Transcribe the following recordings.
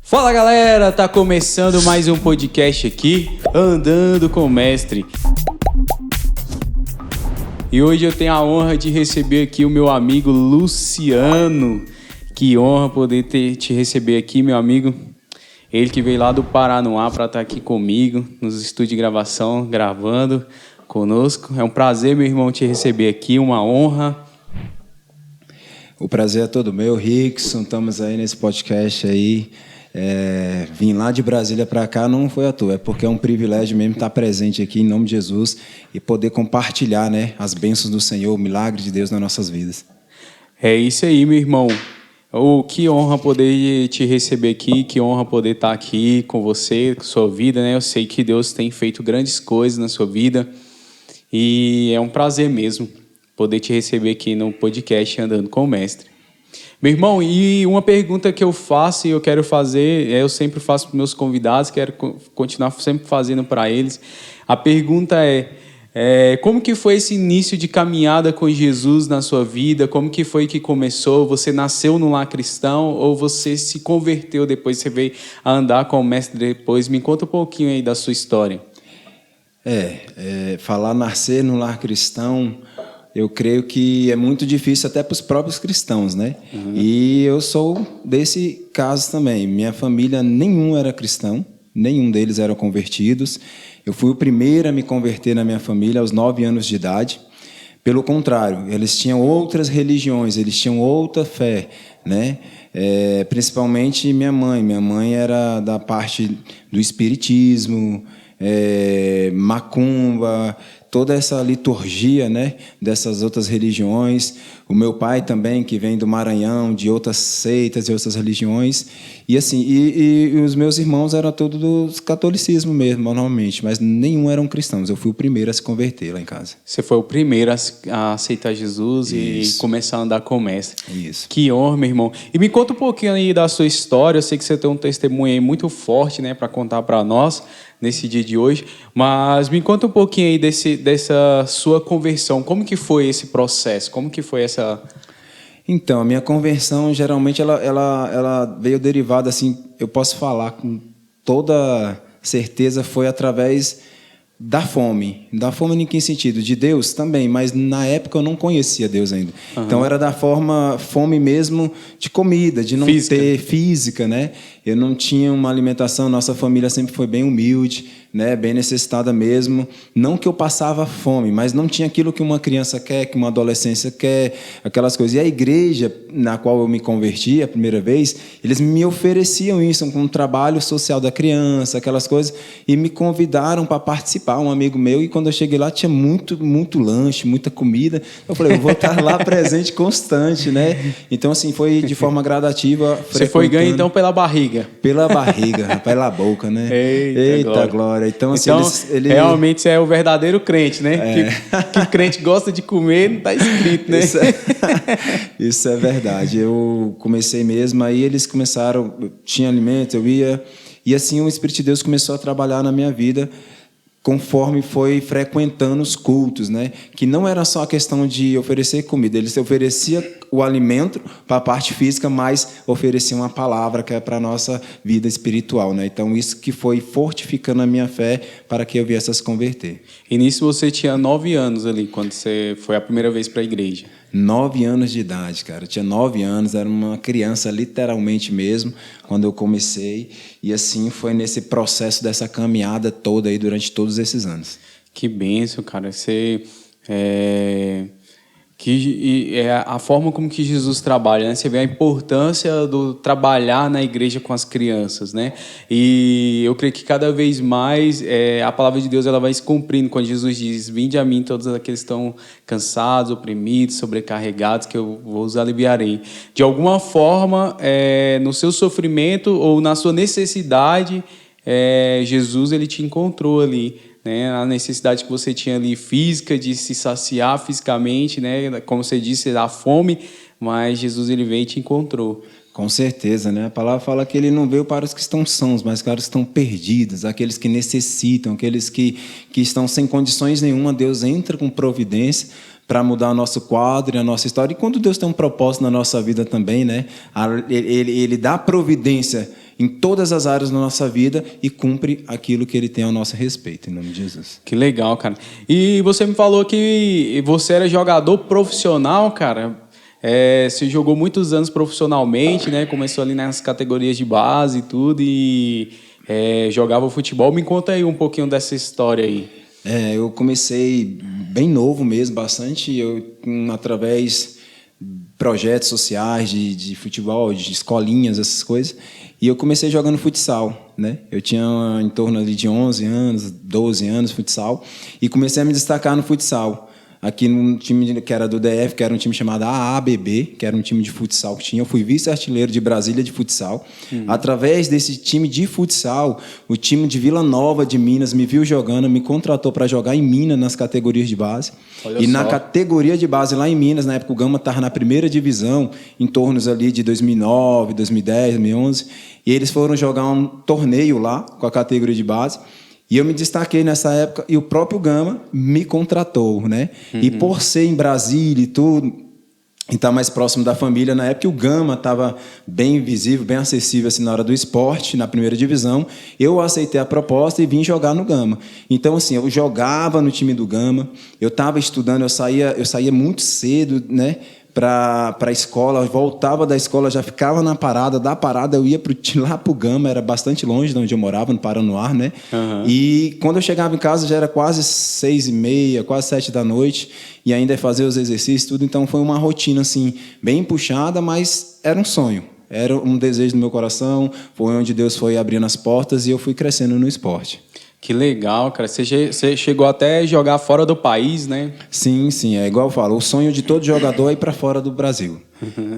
Fala galera, tá começando mais um podcast aqui, Andando com o Mestre. E hoje eu tenho a honra de receber aqui o meu amigo Luciano. Que honra poder te receber aqui, meu amigo. Ele que veio lá do Paranoá para estar aqui comigo, nos estúdios de gravação, gravando conosco. É um prazer, meu irmão, te receber aqui, uma honra. O prazer é todo meu, Rickson. Estamos aí nesse podcast aí. Vim lá de Brasília para cá não foi à toa, é porque é um privilégio mesmo estar presente aqui em nome de Jesus e poder compartilhar, né, as bênçãos do Senhor, o milagre de Deus nas nossas vidas. É isso aí, meu irmão. Que honra poder te receber aqui, que honra poder estar aqui com você, com sua vida, né? Eu sei que Deus tem feito grandes coisas na sua vida e é um prazer mesmo poder te receber aqui no podcast Andando com o Mestre. Meu irmão, e uma pergunta que eu faço e eu quero fazer, eu sempre faço para os meus convidados, quero continuar sempre fazendo para eles. A pergunta como que foi esse início de caminhada com Jesus na sua vida? Como que foi que começou? Você nasceu num lar cristão ou você se converteu depois, você veio a andar com o Mestre depois? Me conta um pouquinho aí da sua história. Falar nascer num lar cristão, eu creio que é muito difícil até para os próprios cristãos, né? Uhum. E eu sou desse caso também. Minha família, nenhum era cristão, nenhum deles eram convertidos. Eu fui o primeiro a me converter na minha família aos 9 anos de idade. Pelo contrário, eles tinham outras religiões, eles tinham outra fé, né? Principalmente minha mãe. Minha mãe era da parte do espiritismo, macumba, toda essa liturgia, né, dessas outras religiões. O meu pai também, que vem do Maranhão, de outras seitas e outras religiões. E assim, e os meus irmãos eram todos do catolicismo mesmo, normalmente, mas nenhum eram cristãos. Eu fui o primeiro a se converter lá em casa. Você foi o primeiro a aceitar Jesus. Isso. E começar a andar com o Mestre. Isso. Que honra, meu irmão. E me conta um pouquinho aí da sua história. Eu sei que você tem um testemunho aí muito forte, né, para contar para nós nesse dia de hoje, mas me conta um pouquinho aí dessa sua conversão. Como que foi esse processo? Como que foi essa... Então, a minha conversão, geralmente, ela veio derivada, assim, eu posso falar com toda certeza, foi através da fome. Da fome em que sentido? De Deus também, mas na época eu não conhecia Deus ainda. Uhum. Então era da fome mesmo de comida, de não ter física, né? Eu não tinha uma alimentação, nossa família sempre foi bem humilde, né? Bem necessitada mesmo. Não que eu passava fome, mas não tinha aquilo que uma criança quer, que uma adolescência quer, aquelas coisas. E a igreja na qual eu me converti a primeira vez, eles me ofereciam isso, com um trabalho social da criança, aquelas coisas, e me convidaram para participar, um amigo meu, e quando eu cheguei lá tinha muito lanche, muita comida. Eu falei, eu vou estar lá presente constante, né? Então, assim, foi de forma gradativa. Você foi ganho, então, pela barriga? Pela barriga, pela boca, né? Eita glória. Então, assim, ele... realmente você é o verdadeiro crente, né? Que crente gosta de comer, não está escrito, né? Isso é verdade. Eu comecei mesmo, aí eles começaram, tinha alimento, eu ia, e assim o Espírito de Deus começou a trabalhar na minha vida, conforme foi frequentando os cultos, né? Que não era só a questão de oferecer comida, eles ofereciam o alimento para a parte física, mas ofereciam uma palavra que é para a nossa vida espiritual, né? Então, isso que foi fortificando a minha fé para que eu viesse a se converter. E nisso você tinha 9 anos ali, quando você foi a primeira vez para a igreja? 9 anos de idade, cara. Eu tinha 9 anos, era uma criança literalmente mesmo, quando eu comecei. E assim foi nesse processo dessa caminhada toda aí durante todos esses anos. Que bênção, cara. Você... a forma como que Jesus trabalha, né? Você vê a importância do trabalhar na igreja com as crianças, né? E eu creio que cada vez mais a palavra de Deus ela vai se cumprindo quando Jesus diz: vinde a mim todos aqueles que estão cansados, oprimidos, sobrecarregados, que eu vos aliviarei. De alguma forma, no seu sofrimento ou na sua necessidade, Jesus ele te encontrou ali, né, a necessidade que você tinha ali física, de se saciar fisicamente, né, como você disse, a fome, mas Jesus ele veio e te encontrou. Com certeza, né? A palavra fala que ele não veio para os que estão sãos, mas para os que estão perdidos, aqueles que necessitam, aqueles que estão sem condições nenhuma. Deus entra com providência para mudar o nosso quadro e a nossa história. E quando Deus tem um propósito na nossa vida também, né? Ele dá providência em todas as áreas da nossa vida e cumpre aquilo que Ele tem ao nosso respeito, em nome de Jesus. Que legal, cara. E você me falou que você era jogador profissional, cara. Você jogou muitos anos profissionalmente, né? Começou ali nas categorias de base e tudo, e jogava futebol. Me conta aí um pouquinho dessa história aí. Eu comecei bem novo mesmo, bastante, através de projetos sociais, de futebol, de escolinhas, essas coisas. E eu comecei jogando futsal, né? Eu tinha em torno ali de 11 anos, 12 anos, futsal, e comecei a me destacar no futsal. Aqui num time que era do DF, que era um time chamado AABB, que era um time de futsal que tinha. Eu fui vice-artilheiro de Brasília de futsal. Através desse time de futsal, o time de Vila Nova de Minas me viu jogando, me contratou para jogar em Minas nas categorias de base. Olha Na só. categoria de base lá em Minas, na época o Gama estava na primeira divisão, em torno ali de 2009, 2010, 2011. E eles foram jogar um torneio lá com a categoria de base. E eu me destaquei nessa época e o próprio Gama me contratou, né? E por ser em Brasília e tudo, e estar mais próximo da família, na época o Gama estava bem visível, bem acessível assim, na hora do esporte, na primeira divisão, eu aceitei a proposta e vim jogar no Gama. Então, assim, eu jogava no time do Gama, eu estava estudando, eu saía muito cedo, né? Para a escola, eu voltava da escola, já ficava na parada, da parada eu ia lá para o Gama, era bastante longe de onde eu morava, no Paranoá, né? E quando eu chegava em casa já era quase 6h30, quase 7 da noite, e ainda fazer os exercícios, tudo, então foi uma rotina assim, bem puxada, mas era um sonho, era um desejo do meu coração, foi onde Deus foi abrindo as portas e eu fui crescendo no esporte. Que legal, cara. Você chegou até a jogar fora do país, né? Sim, é igual eu falo, o sonho de todo jogador é ir para fora do Brasil.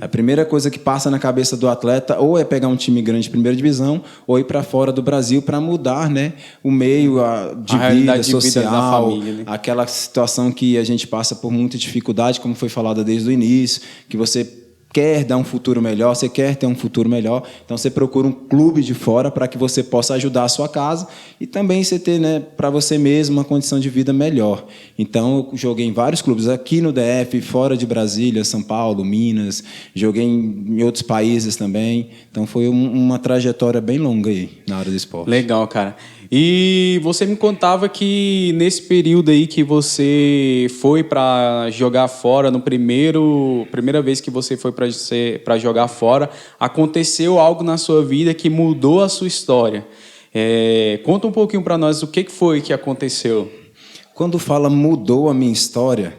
A primeira coisa que passa na cabeça do atleta ou é pegar um time grande de primeira divisão ou ir para fora do Brasil para mudar, né, o meio de vida social, da família, né? aquela situação que a gente passa por muita dificuldade, como foi falado desde o início, que você quer dar um futuro melhor, você quer ter um futuro melhor, então você procura um clube de fora para que você possa ajudar a sua casa e também você ter, né, para você mesmo uma condição de vida melhor. Então eu joguei em vários clubes aqui no DF, fora de Brasília, São Paulo, Minas, joguei em outros países também. Então foi uma trajetória bem longa aí na área do esporte. Legal, cara. E você me contava que nesse período aí que você foi para jogar fora, primeira vez que você foi para jogar fora, aconteceu algo na sua vida que mudou a sua história. Conta um pouquinho para nós o que foi que aconteceu. Quando fala mudou a minha história,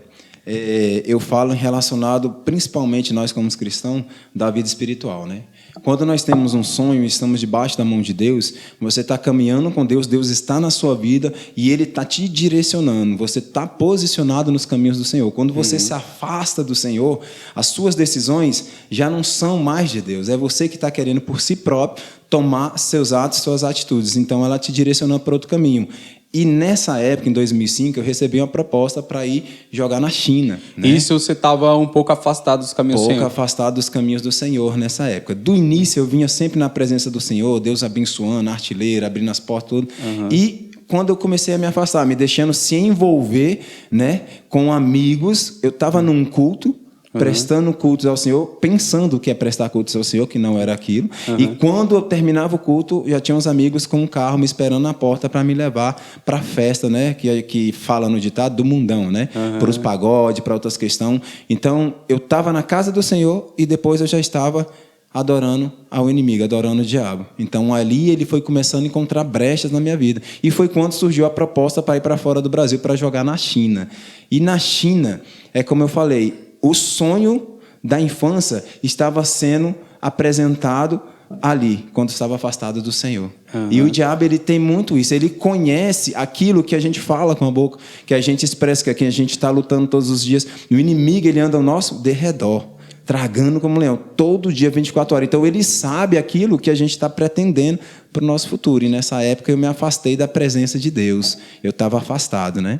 eu falo relacionado principalmente nós como cristãos da vida espiritual, né? Quando nós temos um sonho e estamos debaixo da mão de Deus, você está caminhando com Deus, Deus está na sua vida e Ele está te direcionando, você está posicionado nos caminhos do Senhor. Quando você se afasta do Senhor, as suas decisões já não são mais de Deus, é você que está querendo por si próprio tomar seus atos, suas atitudes, então ela te direcionando para outro caminho. E nessa época, em 2005, eu recebi uma proposta para ir jogar na China. Né? Isso você estava um pouco afastado dos caminhos do Senhor. Afastado dos caminhos do Senhor nessa época. Do início, eu vinha sempre na presença do Senhor, Deus abençoando, artilheiro, abrindo as portas, tudo. E quando eu comecei a me afastar, me deixando se envolver, né, com amigos, eu estava num culto, prestando cultos ao Senhor, pensando que é prestar cultos ao Senhor, que não era aquilo. E quando eu terminava o culto, já tinha uns amigos com um carro me esperando na porta para me levar para a festa, né? Que fala no ditado do mundão, né? Para os pagodes, para outras questões. Então, eu estava na casa do Senhor e depois eu já estava adorando ao inimigo, adorando o diabo. Então, ali ele foi começando a encontrar brechas na minha vida. E foi quando surgiu a proposta para ir para fora do Brasil, para jogar na China. E na China, é como eu falei, o sonho da infância estava sendo apresentado ali, quando estava afastado do Senhor. E o diabo, ele tem muito isso. Ele conhece aquilo que a gente fala com a boca, que a gente expressa, que a gente está lutando todos os dias. E o inimigo, ele anda ao nosso derredor, tragando como um leão, todo dia, 24 horas. Então, ele sabe aquilo que a gente está pretendendo para o nosso futuro. E nessa época, eu me afastei da presença de Deus. Eu estava afastado, né?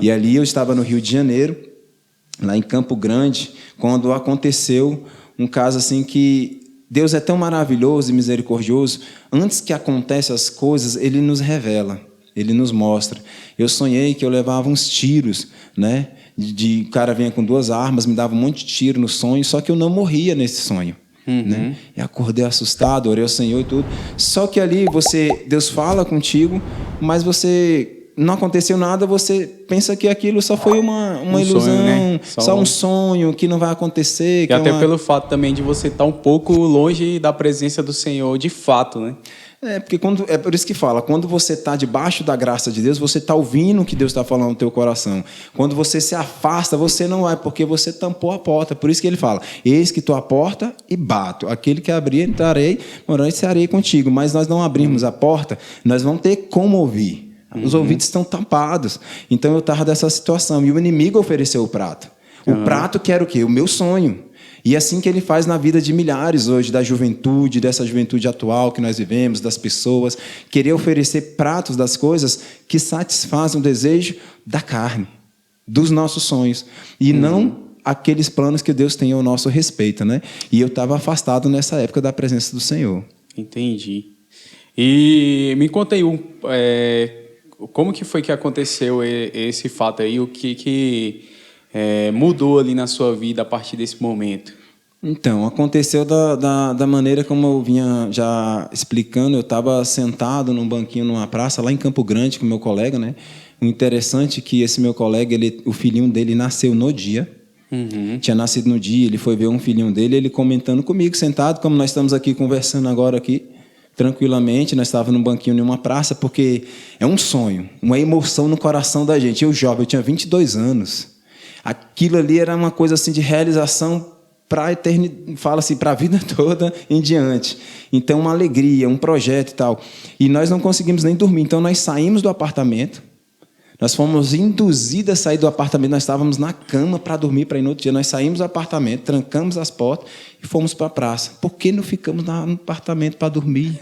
E ali, eu estava no Rio de Janeiro, lá em Campo Grande, quando aconteceu um caso assim que Deus é tão maravilhoso e misericordioso, antes que aconteçam as coisas, Ele nos revela, Ele nos mostra. Eu sonhei que eu levava uns tiros, né? O cara vinha com 2 armas, me dava um monte de tiro no sonho, só que eu não morria nesse sonho. né? E acordei assustado, orei ao Senhor e tudo. Só que ali Deus fala contigo, mas não aconteceu nada, você pensa que aquilo só foi uma ilusão, sonho, né? só um sonho, que não vai acontecer. E até pelo fato também de você estar um pouco longe da presença do Senhor, de fato, né? Porque é por isso que fala, quando você está debaixo da graça de Deus, você está ouvindo o que Deus está falando no teu coração. Quando você se afasta, você não vai, porque você tampou a porta. Por isso que ele fala, eis que estou à porta e bato. Aquele que abrir, entrarei, morarei e cearei contigo. Mas nós não abrimos a porta, nós vamos ter como ouvir. Os ouvidos estão tampados. Então eu estava dessa situação. E o inimigo ofereceu o prato. O prato que era o quê? O meu sonho. E é assim que ele faz na vida de milhares hoje, da juventude, dessa juventude atual que nós vivemos, das pessoas, querer oferecer pratos das coisas que satisfazem o desejo da carne, dos nossos sonhos, e não aqueles planos que Deus tem ao nosso respeito, né? E eu estava afastado nessa época da presença do Senhor. Entendi. E me conta aí, como que foi que aconteceu esse fato aí, o que mudou ali na sua vida a partir desse momento? Então, aconteceu da maneira como eu vinha já explicando. Eu estava sentado num banquinho numa praça, lá em Campo Grande, com meu colega, né? O interessante é que esse meu colega, o filhinho dele nasceu no dia. Tinha nascido no dia, ele foi ver um filhinho dele, ele comentando comigo, sentado, como nós estamos aqui conversando agora aqui, tranquilamente. Nós estávamos num banquinho em uma praça, porque é um sonho, uma emoção no coração da gente. Eu jovem, eu tinha 22 anos. Aquilo ali era uma coisa assim de realização para a eternidade, fala assim, para a vida toda em diante. Então, uma alegria, um projeto e tal. E nós não conseguimos nem dormir. Então, nós saímos do apartamento, nós fomos induzidos a sair do apartamento, nós estávamos na cama para dormir, para ir no outro dia. Nós saímos do apartamento, trancamos as portas e fomos para a praça. Por que não ficamos no apartamento para dormir?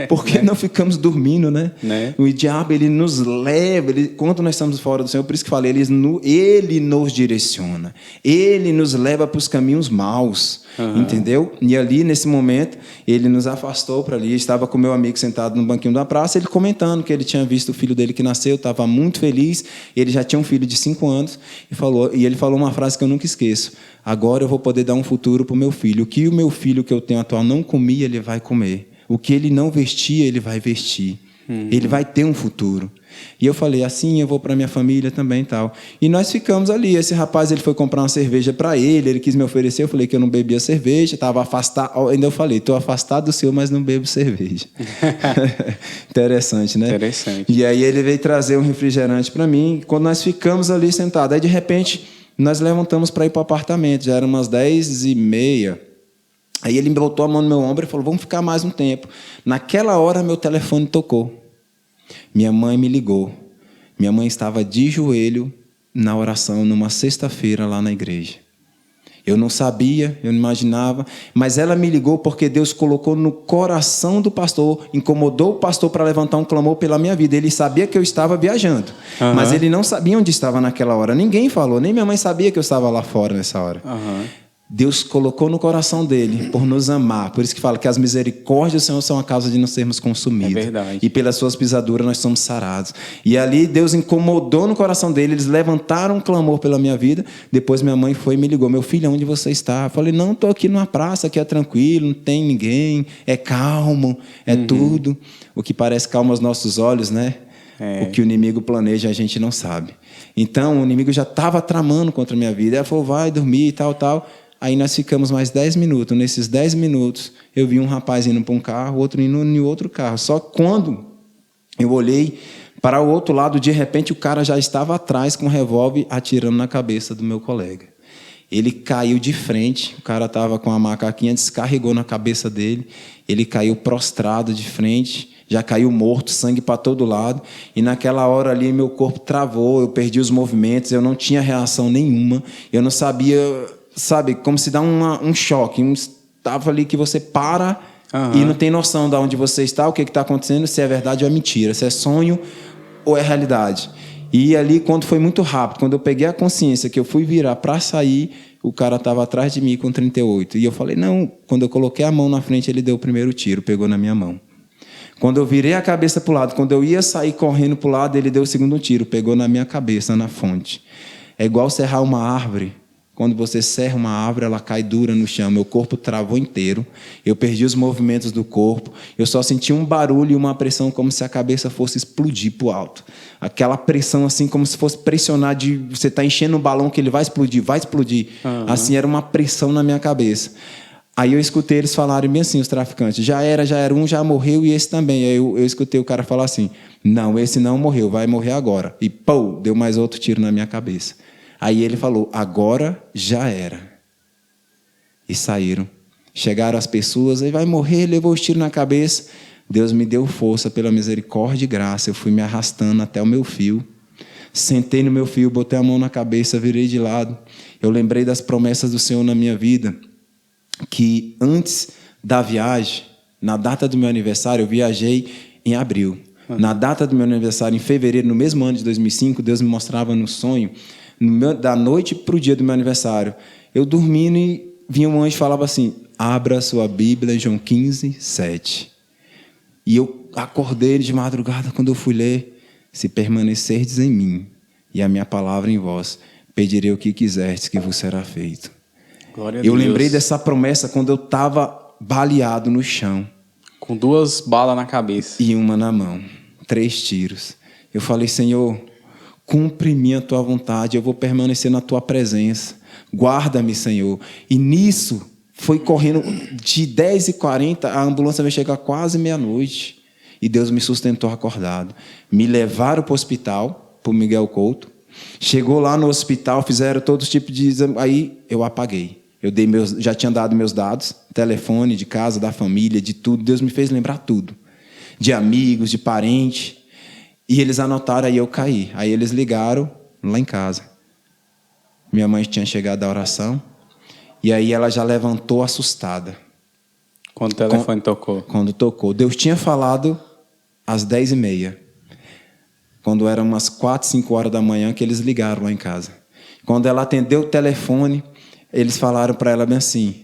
Por que não ficamos dormindo, né? O diabo, ele nos leva, quando nós estamos fora do Senhor, por isso que falei, ele nos direciona. Ele nos leva para os caminhos maus, entendeu? E ali, nesse momento, ele nos afastou para ali. Eu estava com meu amigo sentado no banquinho da praça, ele comentando que ele tinha visto o filho dele que nasceu, estava muito feliz. Ele já tinha um filho de 5 anos e ele falou uma frase que eu nunca esqueço: agora eu vou poder dar um futuro para o meu filho. O que o meu filho que eu tenho atual não comia, ele vai comer. O que ele não vestia, ele vai vestir. Ele vai ter um futuro. E eu falei, assim eu vou para minha família também e tal. E nós ficamos ali. Esse rapaz, ele foi comprar uma cerveja para ele quis me oferecer. Eu falei que eu não bebia cerveja, estava afastado. Ainda eu falei, estou afastado do Senhor, mas não bebo cerveja. Interessante, né? Interessante. E aí ele veio trazer um refrigerante para mim. Quando nós ficamos ali sentados, aí de repente nós levantamos para ir para o apartamento. Já eram umas 10h30. Aí ele botou a mão no meu ombro e falou, vamos ficar mais um tempo. Naquela hora, meu telefone tocou. Minha mãe me ligou. Minha mãe estava de joelho na oração, numa sexta-feira, lá na igreja. Eu não sabia, eu não imaginava, mas ela me ligou porque Deus colocou no coração do pastor, incomodou o pastor para levantar um clamor pela minha vida. Ele sabia que eu estava viajando, mas ele não sabia onde estava naquela hora. Ninguém falou, nem minha mãe sabia que eu estava lá fora nessa hora. Deus colocou no coração dele por nos amar. Por isso que fala que as misericórdias do Senhor são a causa de não sermos consumidos. É verdade. E pelas suas pisaduras nós somos sarados. E ali Deus incomodou no coração dele. Eles levantaram um clamor pela minha vida. Depois minha mãe foi e me ligou. Meu filho, onde você está? Eu falei, não, estou aqui numa praça, aqui é tranquilo, não tem ninguém. É calmo, é tudo. O que parece calmo aos nossos olhos, né? O que o inimigo planeja a gente não sabe. Então o inimigo já estava tramando contra a minha vida. Ela falou, vai dormir e tal, tal. Aí nós ficamos mais 10 minutos. Nesses 10 minutos, eu vi um rapaz indo para um carro, outro indo em outro carro. Só que quando eu olhei para o outro lado, de repente o cara já estava atrás com um revólver atirando na cabeça do meu colega. Ele caiu de frente, o cara estava com a macaquinha, descarregou na cabeça dele. Ele caiu prostrado de frente, já caiu morto, sangue para todo lado. E naquela hora ali meu corpo travou, eu perdi os movimentos, eu não tinha reação nenhuma. Eu não sabia... Sabe, como se dá um choque, estava ali que você para e não tem noção de onde você está, o que está acontecendo, se é verdade ou é mentira, se é sonho ou é realidade. E ali, quando foi muito rápido, quando eu peguei a consciência que eu fui virar para sair, o cara estava atrás de mim com 38. E eu falei, não, quando eu coloquei a mão na frente, ele deu o primeiro tiro, pegou na minha mão. Quando eu virei a cabeça para o lado, quando eu ia sair correndo para o lado, ele deu o segundo tiro, pegou na minha cabeça, na fonte. É igual serrar uma árvore. Quando você serra uma árvore, ela cai dura no chão. Meu corpo travou inteiro. Eu perdi os movimentos do corpo. Eu só senti um barulho e uma pressão como se a cabeça fosse explodir para o alto. Aquela pressão assim como se fosse pressionar de você está enchendo um balão que ele vai explodir, vai explodir. Uhum. Assim era uma pressão na minha cabeça. Aí eu escutei eles falarem bem assim, os traficantes, já era um, já morreu e esse também. Aí eu escutei o cara falar assim, não, esse não morreu, vai morrer agora. E pô, deu mais outro tiro na minha cabeça. Aí ele falou, agora já era. E saíram. Chegaram as pessoas, aí vai morrer, levou os tiros na cabeça. Deus me deu força pela misericórdia e graça. Eu fui me arrastando até o meu fio. Sentei no meu fio, botei a mão na cabeça, virei de lado. Eu lembrei das promessas do Senhor na minha vida, que antes da viagem, na data do meu aniversário, eu viajei em abril. Na data do meu aniversário, em fevereiro, no mesmo ano de 2005, Deus me mostrava no sonho, da noite para o dia do meu aniversário, eu dormindo e vinha um anjo e falava assim, abra sua Bíblia, João 15, 7. E eu acordei de madrugada quando eu fui ler, se permanecerdes em mim e a minha palavra em vós, pedirei o que quiserdes que vos será feito. Glória a Eu Deus. lembrei dessa promessa quando eu estava baleado no chão. Com 2 balas na cabeça. E uma na mão, 3 tiros. Eu falei, Senhor, cumpre-me a tua vontade, eu vou permanecer na tua presença. Guarda-me, Senhor. E nisso, foi correndo de 10h40, a ambulância vai chegar quase meia-noite. E Deus me sustentou acordado. Me levaram para o hospital, para o Miguel Couto. Chegou lá no hospital, fizeram todos os tipos de exame. Aí eu apaguei. Já tinha dado meus dados, telefone, de casa, da família, de tudo. Deus me fez lembrar tudo. De amigos, de parente. E eles anotaram, aí eu caí. Aí eles ligaram lá em casa. Minha mãe tinha chegado da oração. E aí ela já levantou assustada. Quando o telefone tocou. Quando tocou. Deus tinha falado às 10h30. Quando eram umas 4, 5 horas da manhã que eles ligaram lá em casa. Quando ela atendeu o telefone, eles falaram para ela bem assim,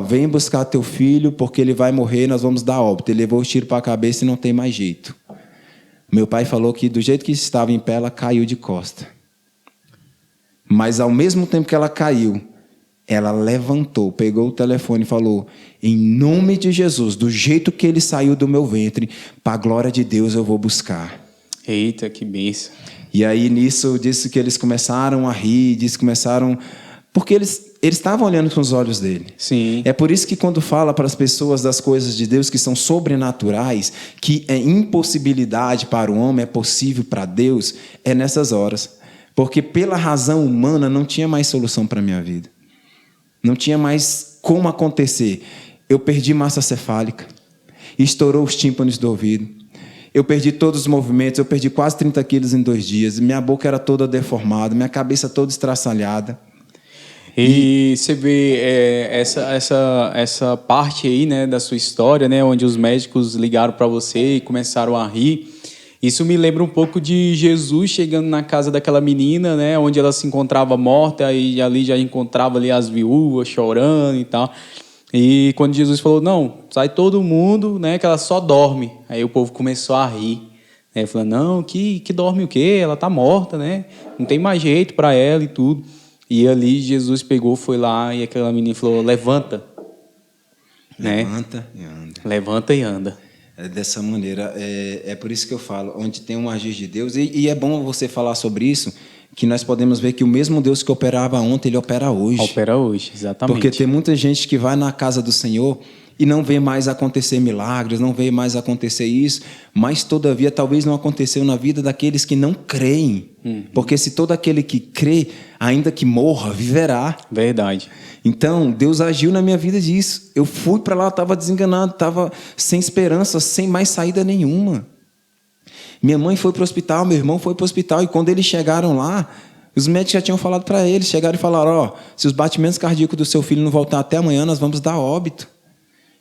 vem buscar teu filho porque ele vai morrer, nós vamos dar óbito. Ele levou o tiro para a cabeça e não tem mais jeito. Meu pai falou que do jeito que estava em pé, ela caiu de costa. Mas ao mesmo tempo que ela caiu, ela levantou, pegou o telefone e falou, em nome de Jesus, do jeito que ele saiu do meu ventre, para a glória de Deus eu vou buscar. Eita, que bênção. E aí nisso disse que eles começaram a rir, porque eles estavam olhando com os olhos dele. Sim. É por isso que quando fala para as pessoas das coisas de Deus que são sobrenaturais, que é impossibilidade para o homem, é possível para Deus, é nessas horas. Porque pela razão humana não tinha mais solução para a minha vida. Não tinha mais como acontecer. Eu perdi massa cefálica, estourou os tímpanos do ouvido. Eu perdi todos os movimentos, eu perdi quase 30 quilos em 2 dias. Minha boca era toda deformada, minha cabeça toda estraçalhada. E você vê essa parte aí, né, da sua história, né, onde os médicos ligaram para você e começaram a rir. Isso me lembra um pouco de Jesus chegando na casa daquela menina, né, onde ela se encontrava morta e ali já encontrava ali as viúvas chorando e tal. E quando Jesus falou, não, sai todo mundo, né, que ela só dorme. Aí o povo começou a rir. Né, falando, não, que dorme o quê? Ela tá morta, né? Não tem mais jeito para ela e tudo. E ali Jesus pegou, foi lá e aquela menina falou, levanta. Levanta, né? E anda. Levanta e anda. É dessa maneira, é por isso que eu falo, onde tem um agir de Deus, e é bom você falar sobre isso, que nós podemos ver que o mesmo Deus que operava ontem, Ele opera hoje. Opera hoje, exatamente. Porque tem muita gente que vai na casa do Senhor e não vê mais acontecer milagres, não vê mais acontecer isso, mas, todavia, talvez não aconteceu na vida daqueles que não creem. Porque se todo aquele que crê, ainda que morra, viverá. Verdade. Então, Deus agiu na minha vida disso. Eu fui para lá, estava desenganado, estava sem esperança, sem mais saída nenhuma. Minha mãe foi para o hospital, meu irmão foi para o hospital, e quando eles chegaram lá, os médicos já tinham falado para eles, chegaram e falaram, se os batimentos cardíacos do seu filho não voltar até amanhã, nós vamos dar óbito.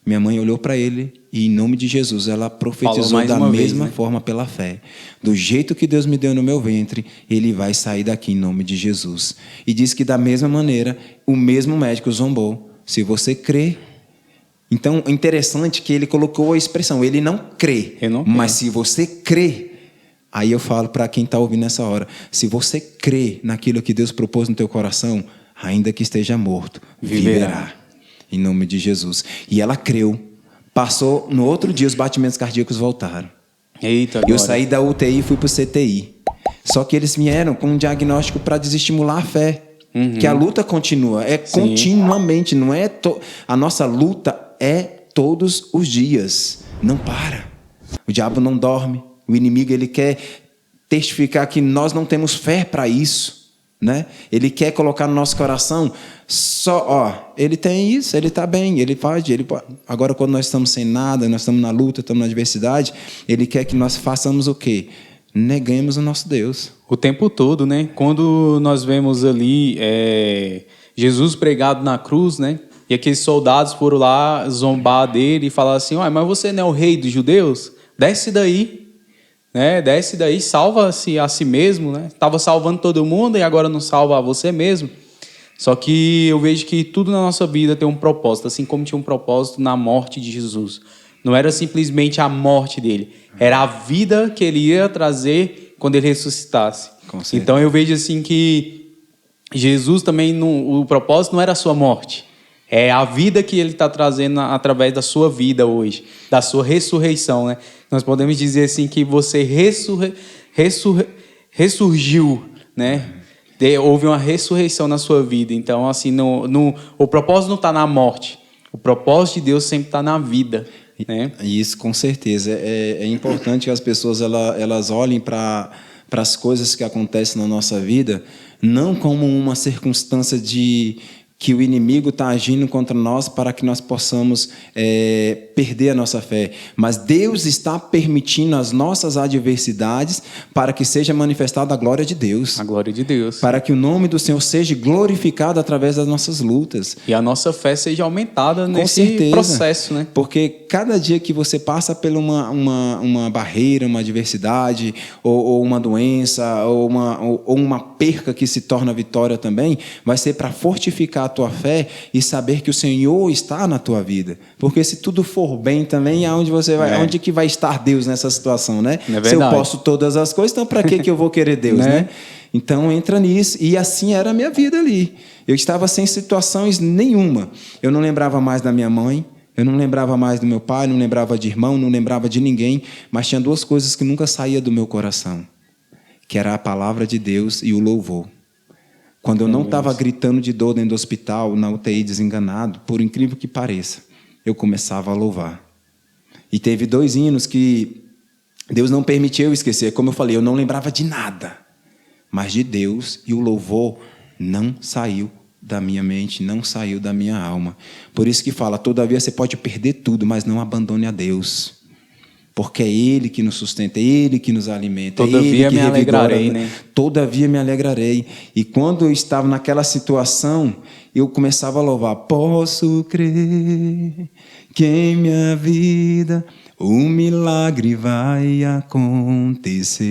Minha mãe olhou para ele e, em nome de Jesus, ela profetizou da mesma forma pela fé. Do jeito que Deus me deu no meu ventre, ele vai sair daqui em nome de Jesus. E disse que, da mesma maneira, o mesmo médico zombou. Se você crê... Então, é interessante que ele colocou a expressão, ele não crê, mas se você crê... Aí eu falo para quem está ouvindo nessa hora, se você crê naquilo que Deus propôs no teu coração, ainda que esteja morto, viverá. Em nome de Jesus. E ela creu. Passou, no outro dia os batimentos cardíacos voltaram. Eita, eu saí da UTI e fui para o CTI. Só que eles vieram com um diagnóstico para desestimular a fé. Que a luta continua. É continuamente. Não é a nossa luta é todos os dias. Não para. O diabo não dorme. O inimigo ele quer testificar que nós não temos fé para isso. Né? Ele quer colocar no nosso coração ele tem isso, ele está bem, ele pode. Agora, quando nós estamos sem nada, nós estamos na luta, estamos na adversidade, ele quer que nós façamos o quê? Neguemos o nosso Deus. O tempo todo, né? Quando nós vemos ali Jesus pregado na cruz, né? E aqueles soldados foram lá zombar dele e falar assim: mas você não é o rei dos judeus? Desce daí. Né? Desce daí, salva-se a si mesmo, né? Estava salvando todo mundo e agora não salva a você mesmo. Só que eu vejo que tudo na nossa vida tem um propósito, assim como tinha um propósito na morte de Jesus. Não era simplesmente a morte dele, era a vida que ele ia trazer quando ele ressuscitasse. Então eu vejo assim que Jesus também, o propósito não era a sua morte. É a vida que ele está trazendo através da sua vida hoje, da sua ressurreição, né? Nós podemos dizer assim que você ressurgiu, né? Houve uma ressurreição na sua vida. Então, assim, o propósito não está na morte. O propósito de Deus sempre está na vida, né? Isso, com certeza. É importante que as pessoas elas olhem para as coisas que acontecem na nossa vida não como uma circunstância que o inimigo está agindo contra nós para que nós possamos perder a nossa fé. Mas Deus está permitindo as nossas adversidades para que seja manifestada a glória de Deus. A glória de Deus. Para que o nome do Senhor seja glorificado através das nossas lutas. E a nossa fé seja aumentada nesse processo, né? Porque cada dia que você passa por uma barreira, uma adversidade, ou uma doença, ou uma perca que se torna vitória também, vai ser para fortificar a tua fé e saber que o Senhor está na tua vida. Porque se tudo for bem também, aonde você vai, onde que vai estar Deus nessa situação, né? Se eu posso todas as coisas, então para que eu vou querer Deus, né? Então entra nisso. E assim era a minha vida ali. Eu estava sem situações nenhuma. Eu não lembrava mais da minha mãe, eu não lembrava mais do meu pai, não lembrava de irmão, não lembrava de ninguém, mas tinha duas coisas que nunca saíam do meu coração, que era a palavra de Deus e o louvor. Quando eu não estava gritando de dor dentro do hospital, na UTI, desenganado, por incrível que pareça, eu começava a louvar. E teve 2 hinos que Deus não permitiu eu esquecer. Como eu falei, eu não lembrava de nada, mas de Deus, e o louvor não saiu da minha mente, não saiu da minha alma. Por isso que fala, todavia você pode perder tudo, mas não abandone a Deus. Porque é Ele que nos sustenta, é Ele que nos alimenta. Todavia me alegrarei, né? Todavia me alegrarei. E quando eu estava naquela situação, eu começava a louvar. Posso crer que em minha vida um milagre vai acontecer.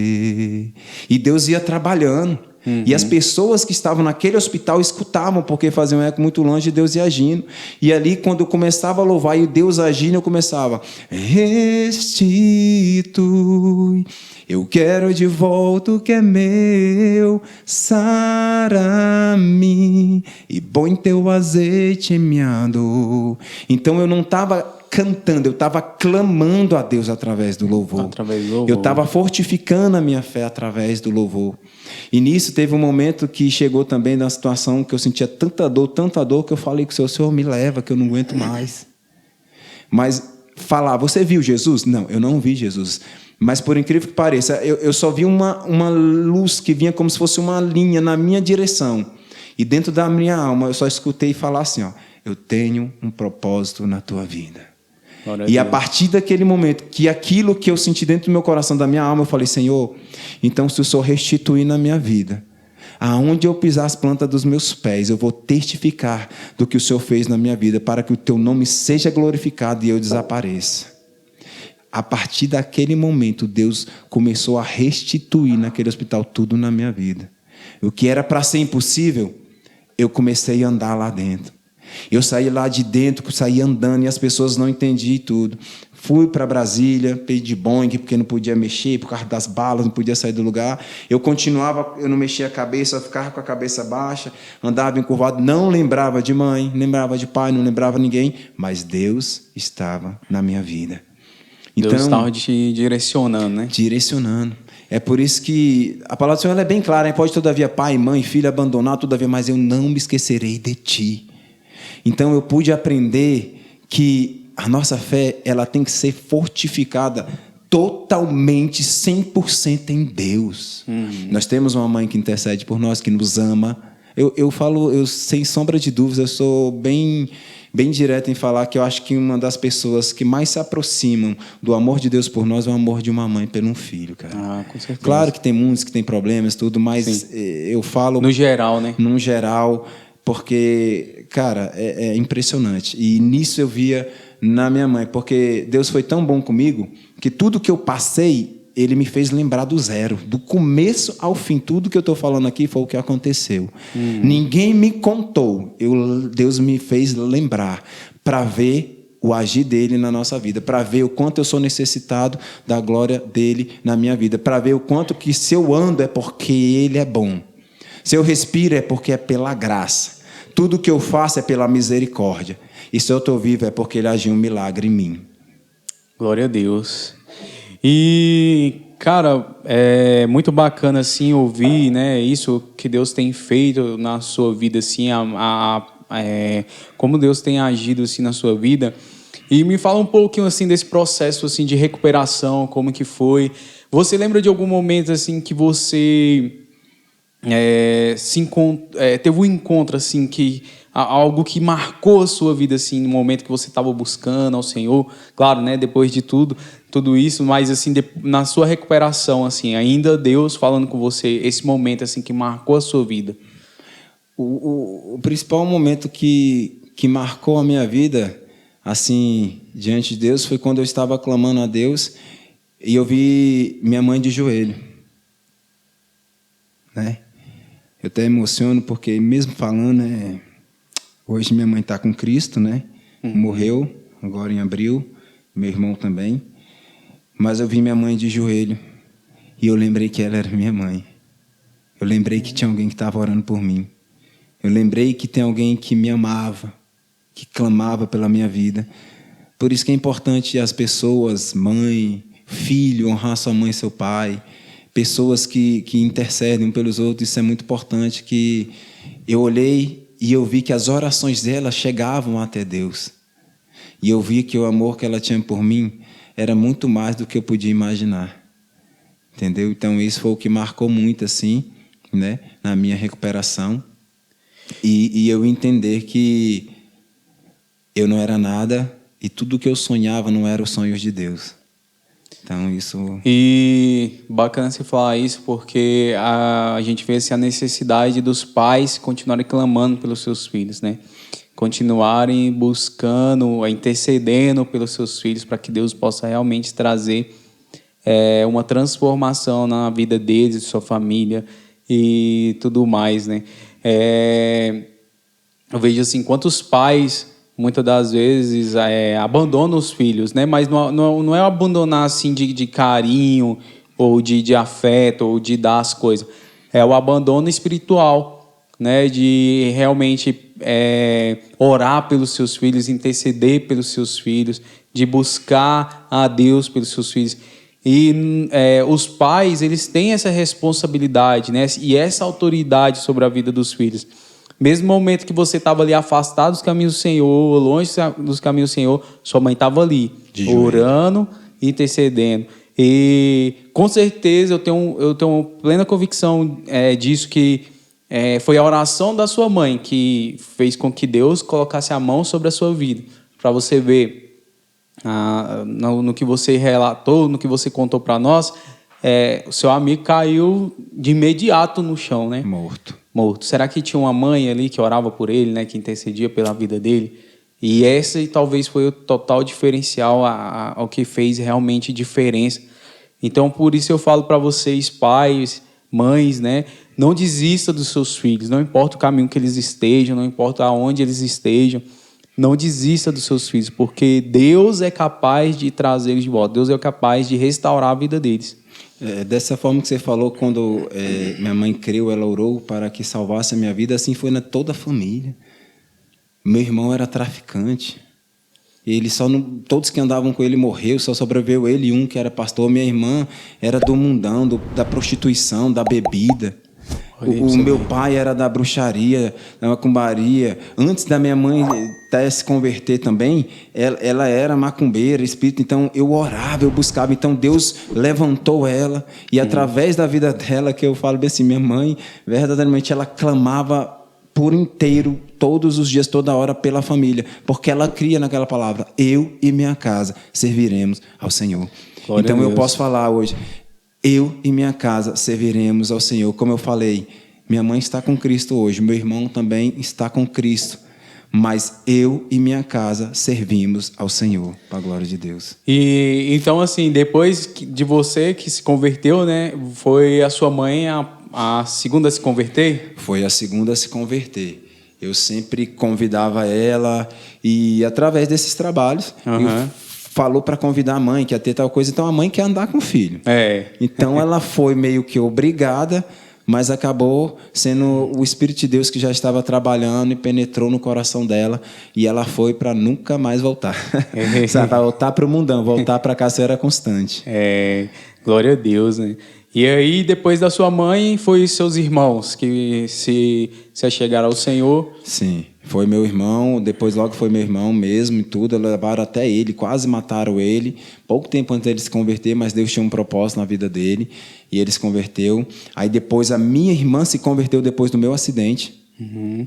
E Deus ia trabalhando. E as pessoas que estavam naquele hospital escutavam, porque faziam um eco muito longe de Deus ia agindo. E ali, quando eu começava a louvar e Deus agindo, eu começava: restitui, eu quero de volta o que é meu, sara-me e põe teu azeite em minha dor. Então eu não estava cantando, eu estava clamando a Deus através do louvor. Eu estava fortificando a minha fé através do louvor. E nisso teve um momento que chegou também na situação que eu sentia tanta dor, que eu falei com o Senhor, me leva, que eu não aguento mais. Mas falar, você viu Jesus? Não, eu não vi Jesus. Mas por incrível que pareça, eu só vi uma luz que vinha como se fosse uma linha na minha direção. E dentro da minha alma eu só escutei falar assim, eu tenho um propósito na tua vida. E a partir daquele momento, que aquilo que eu senti dentro do meu coração, da minha alma, eu falei, Senhor, então se o Senhor restituir na minha vida, aonde eu pisar as plantas dos meus pés, eu vou testificar do que o Senhor fez na minha vida, para que o teu nome seja glorificado e eu desapareça. A partir daquele momento, Deus começou a restituir naquele hospital tudo na minha vida. O que era para ser impossível, eu comecei a andar lá dentro. Eu saí lá de dentro, saí andando e as pessoas não entendiam tudo. Fui para Brasília, pedi Boeing, porque não podia mexer, por causa das balas, não podia sair do lugar. Eu continuava, eu não mexia a cabeça, eu ficava com a cabeça baixa, andava encurvado, não lembrava de mãe, não lembrava de pai, não lembrava ninguém, mas Deus estava na minha vida. Então, Deus estava te direcionando, né? Direcionando. É por isso que a palavra do Senhor ela é bem clara, hein? Pode todavia pai, mãe, filho abandonar, todavia, mas eu não me esquecerei de ti. Então eu pude aprender que a nossa fé ela tem que ser fortificada totalmente, 100% em Deus. Nós temos uma mãe que intercede por nós, que nos ama. Eu falo, eu sem sombra de dúvidas, eu sou bem direto em falar que eu acho que uma das pessoas que mais se aproximam do amor de Deus por nós é o amor de uma mãe por um filho, cara. Ah, com certeza. Claro que tem muitos que têm problemas, tudo, mas Sim. Eu falo... No geral, né? No geral, porque, cara, é impressionante. E nisso eu via na minha mãe, porque Deus foi tão bom comigo que tudo que eu passei, Ele me fez lembrar do zero. Do começo ao fim, tudo que eu estou falando aqui foi o que aconteceu. Ninguém me contou, Deus me fez lembrar para ver o agir dele na nossa vida, para ver o quanto eu sou necessitado da glória dele na minha vida, para ver o quanto que se eu ando é porque ele é bom. Se eu respiro é porque é pela graça. Tudo que eu faço é pela misericórdia. E se eu estou vivo é porque Ele agiu um milagre em mim. Glória a Deus. E, cara, é muito bacana, assim, ouvir, né, isso que Deus tem feito na sua vida, assim, como Deus tem agido, assim, na sua vida. E me fala um pouquinho, assim, desse processo, assim, de recuperação, como que foi. Você lembra de algum momento, assim, que você... teve um encontro assim que algo que marcou a sua vida assim no momento que você estava buscando ao Senhor, claro, né, depois de tudo isso, mas assim na sua recuperação assim, ainda Deus falando com você, esse momento assim que marcou a sua vida? O principal momento que marcou a minha vida assim diante de Deus foi quando eu estava clamando a Deus e eu vi minha mãe de joelho, né? Eu até emociono porque, mesmo falando, hoje minha mãe está com Cristo, né? Morreu agora em abril, meu irmão também. Mas eu vi minha mãe de joelho e eu lembrei que ela era minha mãe. Eu lembrei que tinha alguém que estava orando por mim. Eu lembrei que tem alguém que me amava, que clamava pela minha vida. Por isso que é importante as pessoas, mãe, filho, honrar sua mãe e seu pai. Pessoas que intercedem um pelos outros, isso é muito importante, que eu olhei e eu vi que as orações dela chegavam até Deus. E eu vi que o amor que ela tinha por mim era muito mais do que eu podia imaginar. Entendeu? Então isso foi o que marcou muito assim, né, na minha recuperação. E eu entender que eu não era nada e tudo que eu sonhava não era os sonhos de Deus. Então, isso... E bacana você falar isso, porque a gente vê assim, a necessidade dos pais continuarem clamando pelos seus filhos, né? Continuarem buscando, intercedendo pelos seus filhos, para que Deus possa realmente trazer uma transformação na vida deles, de sua família e tudo mais, né? Eu vejo assim, quantos pais... muitas das vezes abandonam os filhos, né? Mas não é abandonar assim de carinho ou de afeto ou de dar as coisas. É o abandono espiritual, né? De realmente orar pelos seus filhos, interceder pelos seus filhos, de buscar a Deus pelos seus filhos. E os pais, eles têm essa responsabilidade, né? E essa autoridade sobre a vida dos filhos. Mesmo no momento que você estava ali afastado dos caminhos do Senhor, longe dos caminhos do Senhor, sua mãe estava ali, orando, intercedendo. E com certeza eu tenho plena convicção disso, que foi a oração da sua mãe que fez com que Deus colocasse a mão sobre a sua vida. Para você ver, no que você relatou, no que você contou para nós, o seu amigo caiu de imediato no chão, né? Morto. Será que tinha uma mãe ali que orava por ele, né, que intercedia pela vida dele? E esse talvez foi o total diferencial, ao que fez realmente diferença. Então, por isso eu falo para vocês, pais, mães, né, não desista dos seus filhos, não importa o caminho que eles estejam, não importa aonde eles estejam, Não desista dos seus filhos, porque Deus é capaz de trazê-los de volta. Deus é capaz de restaurar a vida deles. Dessa forma que você falou, quando minha mãe creu, ela orou para que salvasse a minha vida, assim foi na toda a família. Meu irmão era traficante. Ele só não, todos que andavam com ele morreu, só sobreviveu ele e um que era pastor. Minha irmã era do mundão, da prostituição, da bebida. O meu pai era da bruxaria, da macumbaria. Antes da minha mãe até se converter também, ela era macumbeira, espírito. Então, eu orava, eu buscava. Então, Deus levantou ela. E através da vida dela, que eu falo bem assim, minha mãe, verdadeiramente, ela clamava por inteiro, todos os dias, toda hora, pela família. Porque ela cria naquela palavra, eu e minha casa serviremos ao Senhor. Glória então, a eu Deus. posso falar hoje, eu e minha casa serviremos ao Senhor. Como eu falei, minha mãe está com Cristo hoje, meu irmão também está com Cristo. Mas eu e minha casa servimos ao Senhor, para a glória de Deus. E então, assim, depois de você que se converteu, né? Foi a sua mãe a segunda a se converter? Foi a segunda a se converter. Eu sempre convidava ela e através desses trabalhos, eu falou para convidar a mãe que ia ter tal coisa. Então a mãe quer andar com o filho. Então ela foi meio que obrigada, mas acabou sendo o Espírito de Deus que já estava trabalhando e penetrou no coração dela e ela foi para nunca mais voltar. Sabe, voltar para o mundão, voltar para casa era constante. Glória a Deus, né? E aí, depois da sua mãe, foi seus irmãos que se achegaram ao Senhor. Sim, foi meu irmão, depois logo foi meu irmão mesmo e tudo, levaram até ele, quase mataram ele, pouco tempo antes dele se converter, mas Deus tinha um propósito na vida dele, e ele se converteu. Aí depois a minha irmã se converteu depois do meu acidente.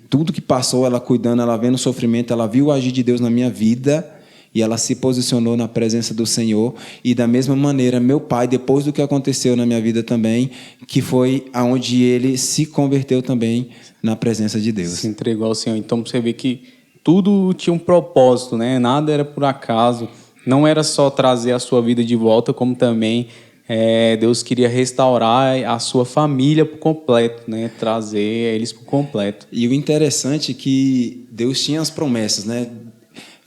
Tudo que passou, ela cuidando, ela vendo o sofrimento, ela viu o agir de Deus na minha vida, e ela se posicionou na presença do Senhor. E da mesma maneira, meu pai, depois do que aconteceu na minha vida também, que foi aonde ele se converteu também na presença de Deus. Se entregou ao Senhor. Então você vê que tudo tinha um propósito, né? Nada era por acaso. Não era só trazer a sua vida de volta, como também Deus queria restaurar a sua família por completo, né? Trazer eles por completo. E o interessante é que Deus tinha as promessas, né?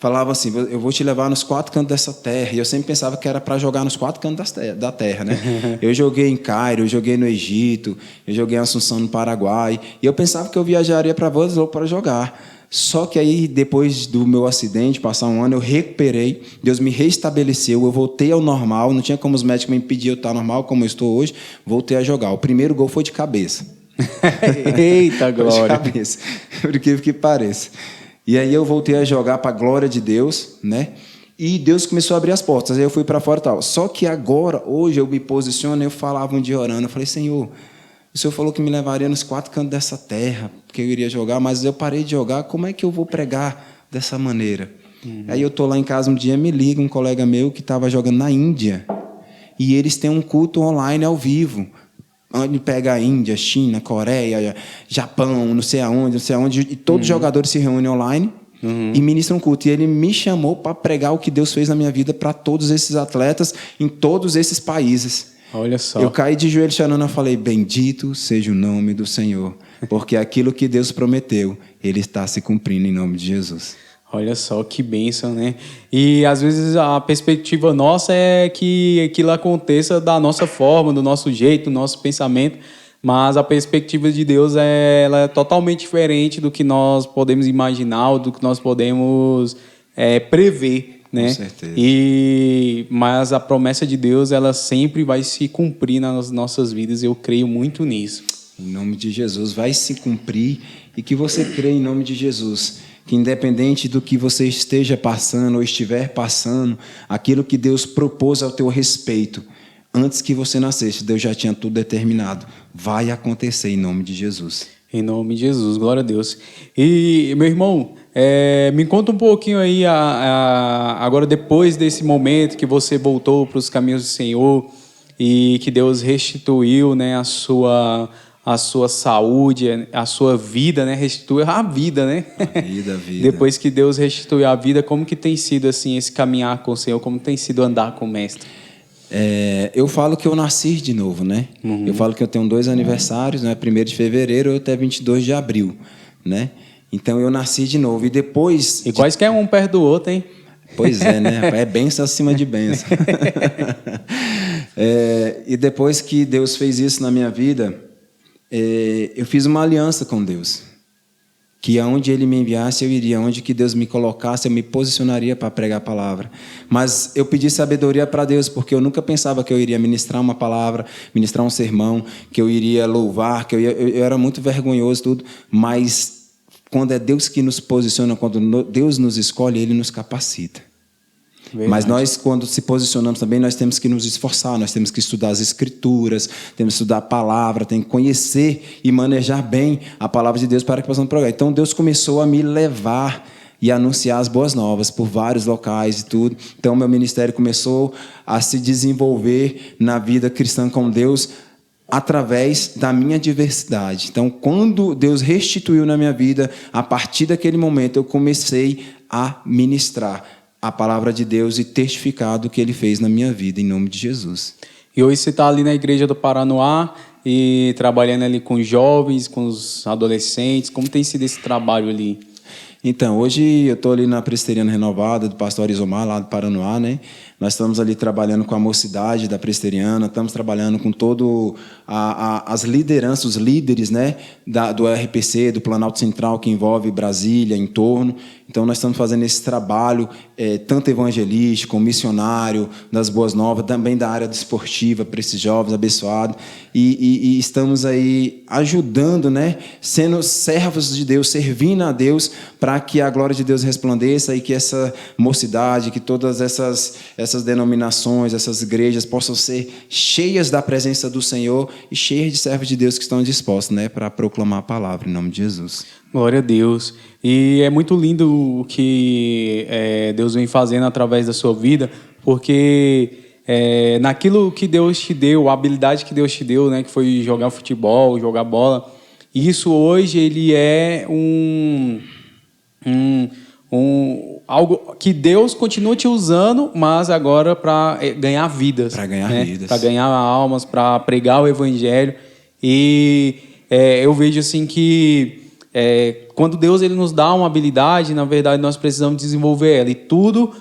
Falava assim, eu vou te levar nos 4 cantos dessa terra. E eu sempre pensava que era para jogar nos 4 cantos da terra, né? Eu joguei em Cairo, eu joguei no Egito, eu joguei em Assunção, no Paraguai. E eu pensava que eu viajaria para Voz para jogar. Só que aí, depois do meu acidente, passar um ano, eu recuperei. Deus me restabeleceu, eu voltei ao normal. Não tinha como os médicos me impedir eu estar normal, como eu estou hoje. Voltei a jogar. O primeiro gol foi de cabeça. Eita, glória! Foi de cabeça, por incrível que pareça. E aí eu voltei a jogar para a glória de Deus, né? E Deus começou a abrir as portas. Aí eu fui para fora e tal. Só que agora, hoje, eu me posiciono, eu falava um dia orando, eu falei, Senhor, o Senhor falou que me levaria nos 4 cantos dessa terra, porque eu iria jogar, mas eu parei de jogar, como é que eu vou pregar dessa maneira? Aí eu estou lá em casa um dia, me liga um colega meu que estava jogando na Índia, e eles têm um culto online ao vivo, onde pega a Índia, China, Coreia, Japão, não sei aonde, e todos os jogadores se reúnem online e ministram um culto. E ele me chamou para pregar o que Deus fez na minha vida para todos esses atletas em todos esses países. Olha só. Eu caí de joelho chorando e falei, bendito seja o nome do Senhor, porque aquilo que Deus prometeu, Ele está se cumprindo em nome de Jesus. Olha só que bênção, né? E às vezes a perspectiva nossa é que aquilo aconteça da nossa forma, do nosso jeito, do nosso pensamento, mas a perspectiva de Deus ela é totalmente diferente do que nós podemos imaginar, ou do que nós podemos prever, né? Com certeza. Mas a promessa de Deus ela sempre vai se cumprir nas nossas vidas, eu creio muito nisso. Em nome de Jesus, vai se cumprir e que você crê em nome de Jesus. Que independente do que você esteja passando ou estiver passando, aquilo que Deus propôs ao teu respeito, antes que você nascesse, Deus já tinha tudo determinado. Vai acontecer em nome de Jesus. Em nome de Jesus, glória a Deus. E, meu irmão, me conta um pouquinho aí, agora depois desse momento que você voltou para os caminhos do Senhor e que Deus restituiu, né, a sua saúde, a sua vida, né? Restituiu a vida, né? A vida. Depois que Deus restituiu a vida, como que tem sido assim esse caminhar com o Senhor? Como tem sido andar com o Mestre? Eu falo que eu nasci de novo, né? Eu falo que eu tenho 2 aniversários, né? 1º de fevereiro ou até 22 de abril, né? Então eu nasci de novo. E depois... E quase que é um perto do outro, hein? Pois é, né? É bênção acima de bênção. E depois que Deus fez isso na minha vida, eu fiz uma aliança com Deus. Que aonde Ele me enviasse, eu iria. Aonde que Deus me colocasse, eu me posicionaria para pregar a palavra. Mas eu pedi sabedoria para Deus, porque eu nunca pensava que eu iria ministrar uma palavra, ministrar um sermão, que eu iria louvar, eu era muito vergonhoso, tudo. Mas quando é Deus que nos posiciona, quando Deus nos escolhe, Ele nos capacita. Verdade. Mas nós, quando se posicionamos também, nós temos que nos esforçar, nós temos que estudar as Escrituras, temos que estudar a palavra, temos que conhecer e manejar bem a palavra de Deus para que possamos pregar. Então, Deus começou a me levar e anunciar as boas novas por vários locais e tudo. Então, meu ministério começou a se desenvolver na vida cristã com Deus através da minha diversidade. Então, quando Deus restituiu na minha vida, a partir daquele momento, eu comecei a ministrar a palavra de Deus e testificar do que Ele fez na minha vida, em nome de Jesus. E hoje você está ali na igreja do Paranoá e trabalhando ali com os jovens, com os adolescentes. Como tem sido esse trabalho ali? Então, hoje eu estou ali na Presbiteriana Renovada, do pastor Isomar, lá do Paranoá, né? Nós estamos ali trabalhando com a mocidade da Presbiteriana, estamos trabalhando com todo as lideranças, os líderes, né? Do RPC, do Planalto Central, que envolve Brasília, em torno. Então, nós estamos fazendo esse trabalho, tanto evangelístico, missionário, das boas novas, também da área desportiva, para esses jovens abençoados. E estamos aí ajudando, né? Sendo servos de Deus, servindo a Deus, para que a glória de Deus resplandeça e que essa mocidade, que todas essas denominações, essas igrejas possam ser cheias da presença do Senhor e cheias de servos de Deus que estão dispostos, né, para proclamar a palavra em nome de Jesus. Glória a Deus. E é muito lindo o que Deus vem fazendo através da sua vida, porque naquilo que Deus te deu, a habilidade que Deus te deu, né, que foi jogar futebol, jogar bola, isso hoje ele é algo que Deus continua te usando, mas agora para ganhar vidas. Para ganhar vidas. Para ganhar almas, para pregar o evangelho. E eu vejo assim que quando Deus ele nos dá uma habilidade, na verdade nós precisamos desenvolver ela. E tudo,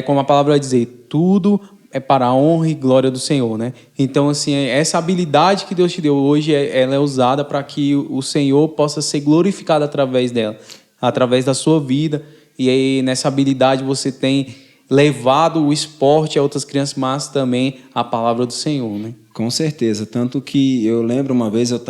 como a palavra vai dizer, tudo é para a honra e glória do Senhor, né? Então, assim, essa habilidade que Deus te deu hoje, ela é usada para que o Senhor possa ser glorificado através dela, através da sua vida. E aí, nessa habilidade, você tem levado o esporte a outras crianças, mas também a palavra do Senhor, né? Com certeza. Tanto que eu lembro uma vez, eu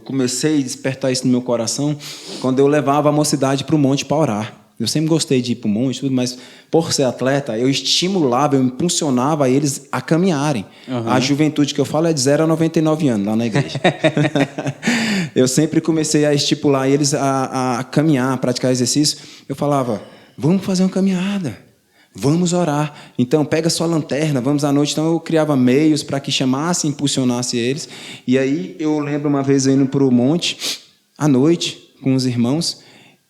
comecei a despertar isso no meu coração, quando eu levava a mocidade para o monte para orar. Eu sempre gostei de ir para o monte, tudo, mas por ser atleta, eu estimulava, eu impulsionava eles a caminharem. Uhum. A juventude que eu falo é de 0 a 99 anos, lá na igreja. Eu sempre comecei a estipular eles a caminhar, a praticar exercício. Eu falava, vamos fazer uma caminhada, vamos orar. Então, pega sua lanterna, vamos à noite. Então, eu criava meios para que chamasse e impulsionasse eles. E aí, eu lembro uma vez eu indo para o monte, à noite, com os irmãos,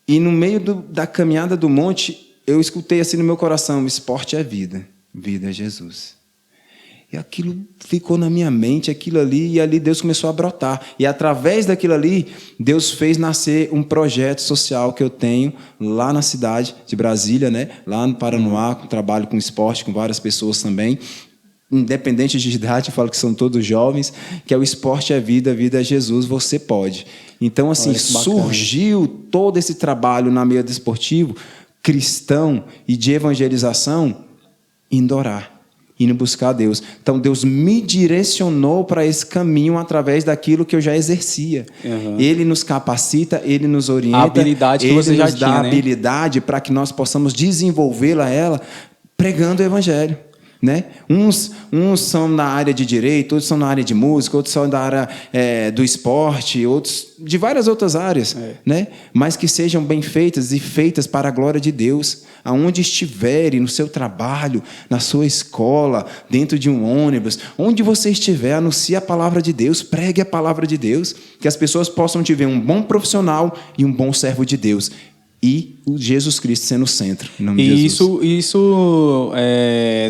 e no meio da caminhada do monte, eu escutei assim no meu coração, esporte é vida, vida é Jesus. E aquilo ficou na minha mente, aquilo ali, e ali Deus começou a brotar. E através daquilo ali, Deus fez nascer um projeto social que eu tenho lá na cidade de Brasília, né? Lá no Paranoá, com trabalho com esporte, com várias pessoas também. Independente de idade, eu falo que são todos jovens, que é o esporte é vida, vida é Jesus, você pode. Então, assim, surgiu todo esse trabalho na meio desportivo, cristão e de evangelização, indo orar, indo buscar a Deus. Então, Deus me direcionou para esse caminho através daquilo que eu já exercia. Uhum. Ele nos capacita, Ele nos orienta, a habilidade que Ele você já nos dá tinha, a habilidade para que nós possamos desenvolvê-la ela pregando o evangelho. Né? Uns são na área de direito, outros são na área de música, outros são da área do esporte, outros de várias outras áreas, né? Mas que sejam bem feitas e feitas para a glória de Deus. Aonde estiverem, no seu trabalho, na sua escola, dentro de um ônibus, onde você estiver, anuncie a palavra de Deus, pregue a palavra de Deus, que as pessoas possam te ver um bom profissional e um bom servo de Deus. E o Jesus Cristo sendo o centro. Em nome de Jesus. Isso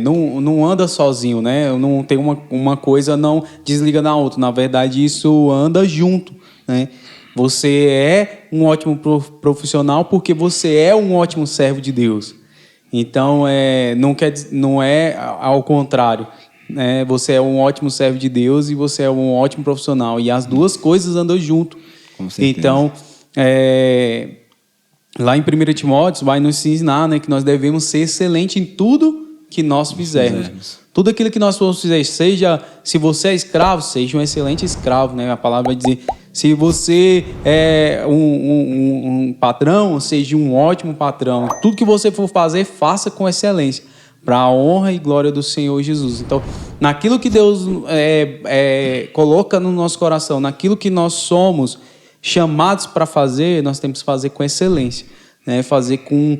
não anda sozinho, né? Não tem uma coisa não desliga na outra. Na verdade, isso anda junto, né? Você é um ótimo profissional porque você é um ótimo servo de Deus. Então, não é ao contrário. Né? Você é um ótimo servo de Deus e você é um ótimo profissional. E as duas coisas andam junto. Com certeza. Então, lá em 1 Timóteo vai nos ensinar, né, que nós devemos ser excelentes em tudo que nós fizermos. Tudo aquilo que nós formos fazer, se você é escravo, seja um excelente escravo, né? A palavra vai dizer, se você é um patrão, seja um ótimo patrão. Tudo que você for fazer, faça com excelência, para a honra e glória do Senhor Jesus. Então, naquilo que Deus coloca no nosso coração, naquilo que nós somos chamados para fazer, nós temos que fazer com excelência, né? Fazer com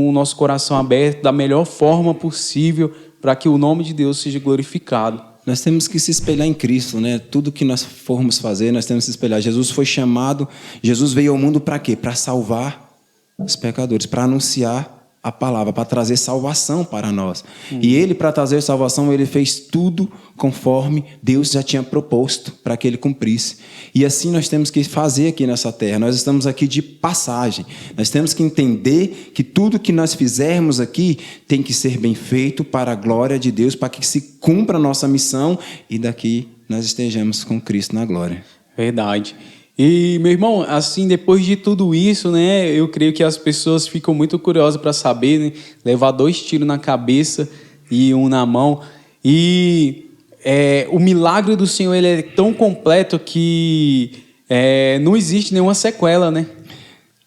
o nosso coração aberto, da melhor forma possível, para que o nome de Deus seja glorificado. Nós temos que se espelhar em Cristo, né? Tudo que nós formos fazer, nós temos que se espelhar. Jesus foi chamado, Jesus veio ao mundo para quê? Para salvar os pecadores, para anunciar a palavra, para trazer salvação para nós. E ele, para trazer salvação, ele fez tudo conforme Deus já tinha proposto para que ele cumprisse. E assim nós temos que fazer aqui nessa terra. Nós estamos aqui de passagem. Nós temos que entender que tudo que nós fizermos aqui tem que ser bem feito para a glória de Deus, para que se cumpra a nossa missão e daqui nós estejamos com Cristo na glória. Verdade. E, meu irmão, assim, depois de tudo isso, né, eu creio que as pessoas ficam muito curiosas para saber, né, levar 2 tiros na cabeça e um na mão. E o milagre do Senhor, ele é tão completo que não existe nenhuma sequela, né?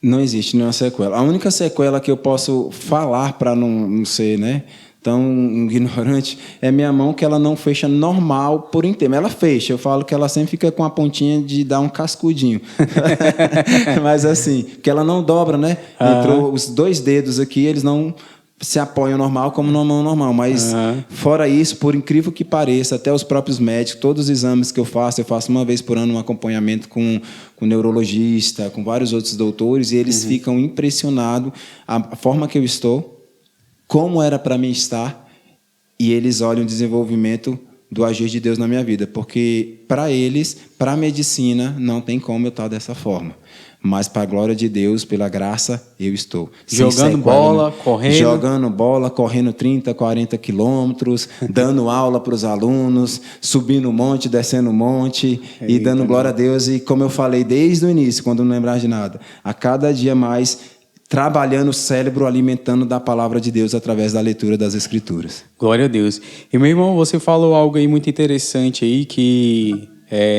Não existe nenhuma sequela. A única sequela que eu posso falar para não ser, né, tão ignorante, é minha mão, que ela não fecha normal por inteiro. Ela fecha, eu falo que ela sempre fica com a pontinha de dar um cascudinho. Mas assim, que ela não dobra, né? Entrou os 2 dedos aqui, eles não se apoiam normal como numa mão normal. Mas fora isso, por incrível que pareça, até os próprios médicos, todos os exames que eu faço uma vez por ano um acompanhamento com neurologista, com vários outros doutores, e eles ficam impressionados a forma que eu estou, como era para mim estar, e eles olham o desenvolvimento do agir de Deus na minha vida, porque para eles, para a medicina, não tem como eu estar dessa forma, mas para a glória de Deus, pela graça, eu estou. Jogando bola, correndo. Jogando bola, correndo 30, 40 quilômetros, dando aula para os alunos, subindo um monte, descendo um monte, e dando glória a Deus, e como eu falei desde o início, quando não lembrar de nada, a cada dia mais trabalhando o cérebro, alimentando da palavra de Deus através da leitura das Escrituras. Glória a Deus. E, meu irmão, você falou algo aí muito interessante aí, que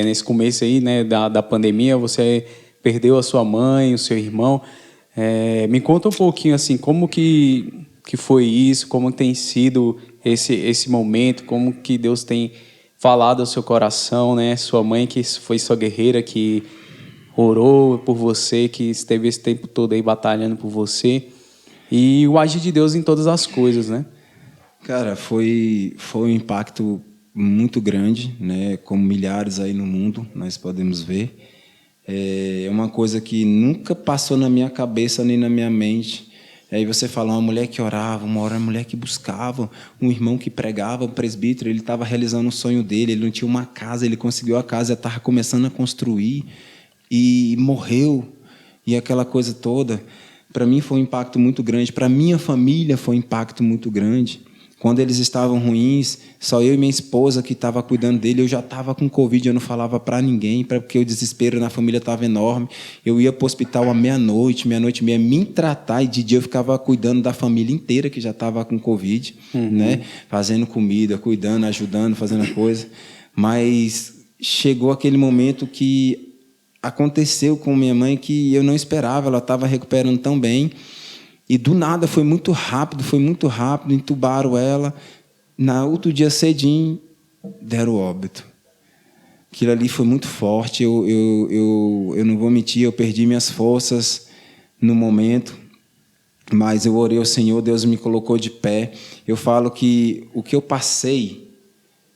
nesse começo aí, né, da pandemia, você perdeu a sua mãe, o seu irmão. Me conta um pouquinho, assim, como que foi isso, como tem sido esse momento, como que Deus tem falado ao seu coração, né? Sua mãe, que foi sua guerreira, que orou por você, que esteve esse tempo todo aí batalhando por você, e o agir de Deus em todas as coisas, né? Cara, foi um impacto muito grande, né? Como milhares aí no mundo, nós podemos ver. É uma coisa que nunca passou na minha cabeça nem na minha mente. Aí você fala, uma mulher que orava, uma mulher que buscava, um irmão que pregava, um presbítero, ele estava realizando o sonho dele, ele não tinha uma casa, ele conseguiu a casa, estava começando a construir, e morreu, e aquela coisa toda. Para mim foi um impacto muito grande, para minha família foi um impacto muito grande. Quando eles estavam ruins, só eu e minha esposa que estava cuidando dele, eu já estava com Covid, eu não falava para ninguém, porque o desespero na família estava enorme. Eu ia para o hospital à meia-noite e meia, me tratar, e de dia eu ficava cuidando da família inteira que já estava com Covid, né? Fazendo comida, cuidando, ajudando, fazendo a coisa. Mas chegou aquele momento que aconteceu com minha mãe que eu não esperava, ela estava recuperando tão bem, e do nada foi muito rápido, entubaram ela, no outro dia cedinho, deram óbito. Aquilo ali foi muito forte, eu não vou mentir, eu perdi minhas forças no momento, mas eu orei ao Senhor, Deus me colocou de pé. Eu falo que o que eu passei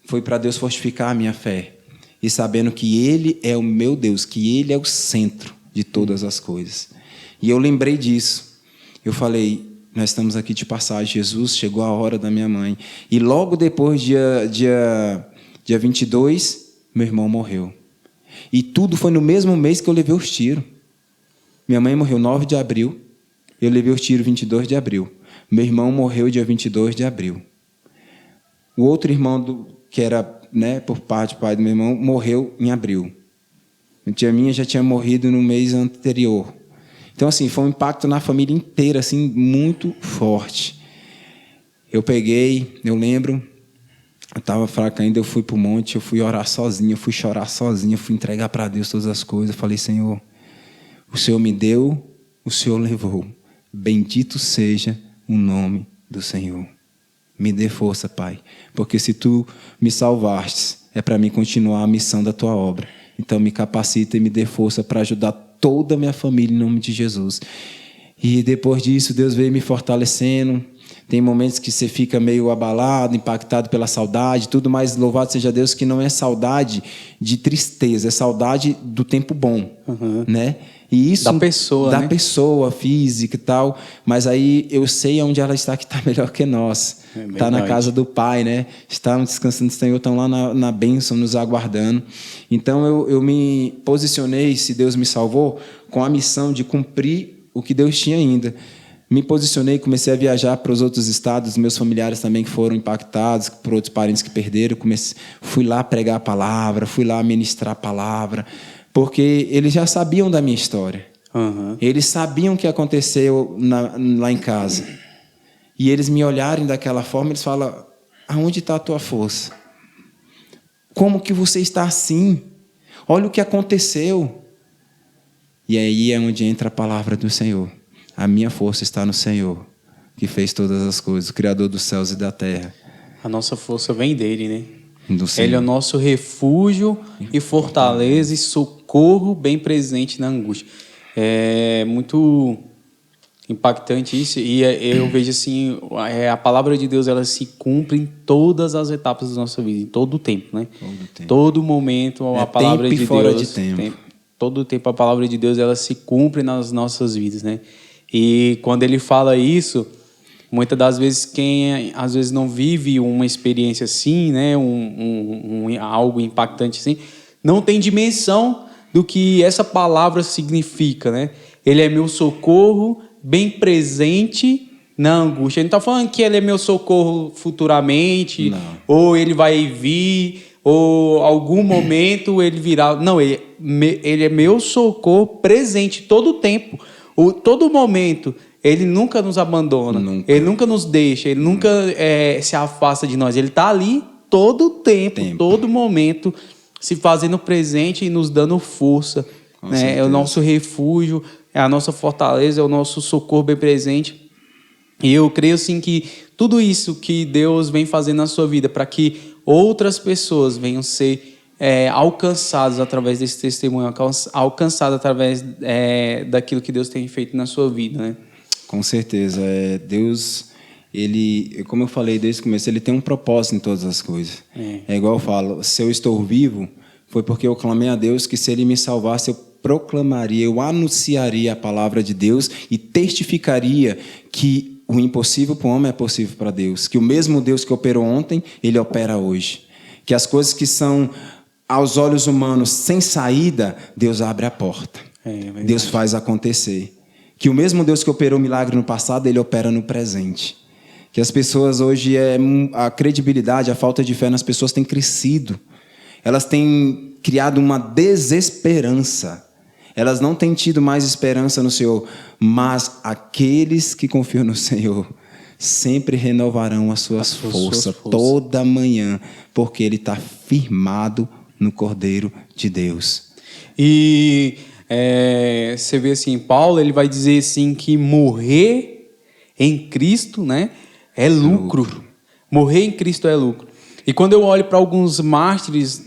foi para Deus fortificar a minha fé, e sabendo que Ele é o meu Deus, que Ele é o centro de todas as coisas. E eu lembrei disso. Eu falei, nós estamos aqui de passagem, Jesus, chegou a hora da minha mãe. E logo depois, dia 22, meu irmão morreu. E tudo foi no mesmo mês que eu levei os tiros. Minha mãe morreu 9 de abril, eu levei os tiros 22 de abril. Meu irmão morreu dia 22 de abril. O outro irmão, que era, né, por parte do pai do meu irmão, morreu em abril. A tia minha já tinha morrido no mês anterior. Então, assim, foi um impacto na família inteira, assim, muito forte. Eu lembro, eu estava fraco ainda, eu fui para o monte, eu fui orar sozinho, eu fui chorar sozinho, eu fui entregar para Deus todas as coisas. Eu falei, Senhor, o Senhor me deu, o Senhor levou. Bendito seja o nome do Senhor. Me dê força, Pai, porque se Tu me salvaste, é para mim continuar a missão da Tua obra. Então me capacita e me dê força para ajudar toda a minha família em nome de Jesus. E depois disso, Deus veio me fortalecendo. Tem momentos que você fica meio abalado, impactado pela saudade, tudo, mas louvado seja Deus que não é saudade de tristeza, é saudade do tempo bom, né? E isso da pessoa, da né? pessoa física e tal, mas aí eu sei onde ela está, que está melhor que nós. Está na casa do Pai, né? Está descansando do Senhor, estão lá na bênção, nos aguardando. Então eu me posicionei, se Deus me salvou, com a missão de cumprir o que Deus tinha ainda. Me posicionei, comecei a viajar para os outros estados, meus familiares também que foram impactados, por outros parentes que perderam. Fui lá pregar a palavra, fui lá ministrar a palavra, porque eles já sabiam da minha história. Eles sabiam o que aconteceu lá em casa. E eles me olharem daquela forma, eles falam, aonde está a tua força? Como que você está assim? Olha o que aconteceu. E aí é onde entra a palavra do Senhor. A minha força está no Senhor, que fez todas as coisas, o Criador dos céus e da terra. A nossa força vem dele, né? Do Senhor. Ele é o nosso refúgio e fortaleza e socorro bem presente na angústia. É muito impactante isso. E eu vejo assim, a palavra de Deus, ela se cumpre em todas as etapas da nossa vida, em todo o tempo, né? Todo momento, a palavra de Deus... fora de tempo. Todo o tempo a palavra de Deus, ela se cumpre nas nossas vidas, né? E quando ele fala isso, muitas das vezes quem às vezes não vive uma experiência assim, né, algo impactante assim, não tem dimensão do que essa palavra significa, né? Ele é meu socorro bem presente na angústia. Ele não está falando que ele é meu socorro futuramente, ou ele vai vir, ou algum momento ele virá. Não, ele é meu socorro presente todo o tempo. Todo momento, ele nunca nos abandona, ele nunca nos deixa, ele nunca se afasta de nós. Ele está ali todo o tempo, todo momento, se fazendo presente e nos dando força. Né? É o nosso refúgio, é a nossa fortaleza, é o nosso socorro bem presente. E eu creio sim que tudo isso que Deus vem fazendo na sua vida, para que outras pessoas venham ser alcançados através desse testemunho, alcançados através daquilo que Deus tem feito na sua vida, né? Com certeza. Deus, ele, como eu falei desde o começo, ele tem um propósito em todas as coisas. É igual eu falo, se eu estou vivo, foi porque eu clamei a Deus que se Ele me salvasse, eu proclamaria, eu anunciaria a palavra de Deus e testificaria que o impossível para o homem é possível para Deus, que o mesmo Deus que operou ontem, Ele opera hoje. Que as coisas que são aos olhos humanos sem saída, Deus abre a porta. Deus faz acontecer. Que o mesmo Deus que operou milagre no passado, Ele opera no presente. Que as pessoas hoje, a credibilidade, a falta de fé nas pessoas tem crescido. Elas têm criado uma desesperança. Elas não têm tido mais esperança no Senhor. Mas aqueles que confiam no Senhor sempre renovarão as suas forças toda manhã, porque Ele está firmado no Cordeiro de Deus. E você vê assim, Paulo, ele vai dizer assim que morrer em Cristo, né, é lucro. Morrer em Cristo é lucro. E quando eu olho para alguns mártires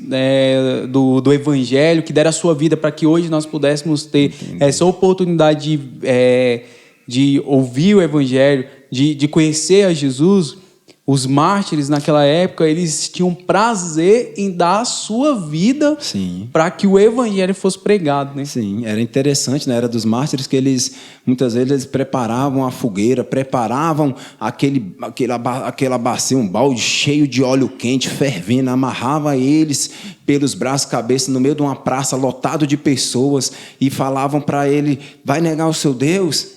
do Evangelho, que deram a sua vida para que hoje nós pudéssemos ter essa oportunidade de ouvir o Evangelho, de conhecer a Jesus, Os mártires naquela época, eles tinham prazer em dar a sua vida para que o evangelho fosse pregado, né? Sim, era interessante na era dos mártires que muitas vezes eles preparavam a fogueira, preparavam aquela bacia, um balde cheio de óleo quente, fervendo, amarrava eles pelos braços e cabeça no meio de uma praça lotado de pessoas e falavam para ele: vai negar o seu Deus?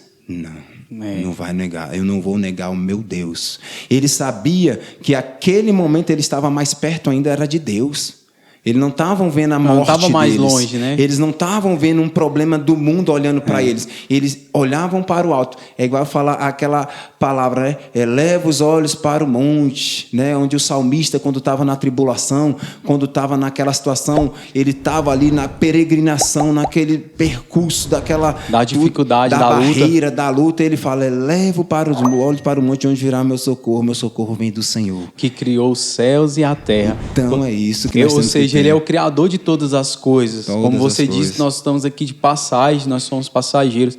Não vai negar, eu não vou negar o meu Deus. Ele sabia que aquele momento ele estava mais perto ainda era de Deus. Eles não estavam vendo a morte deles. Não estava mais longe, né? Eles não estavam vendo um problema do mundo olhando para eles. Eles olhavam para o alto. É igual falar aquela palavra, né? Eleva os olhos para o monte, né? Onde o salmista, quando estava na tribulação, quando estava naquela situação, ele estava ali na peregrinação, naquele percurso da dificuldade, da barreira, da luta. Ele fala: eleva os olhos para o monte, onde virá meu socorro vem do Senhor, que criou os céus e a terra. Então é isso que nós temos que ter. Ele é o criador de todas as coisas. Como você disse, nós estamos aqui de passagem, nós somos passageiros.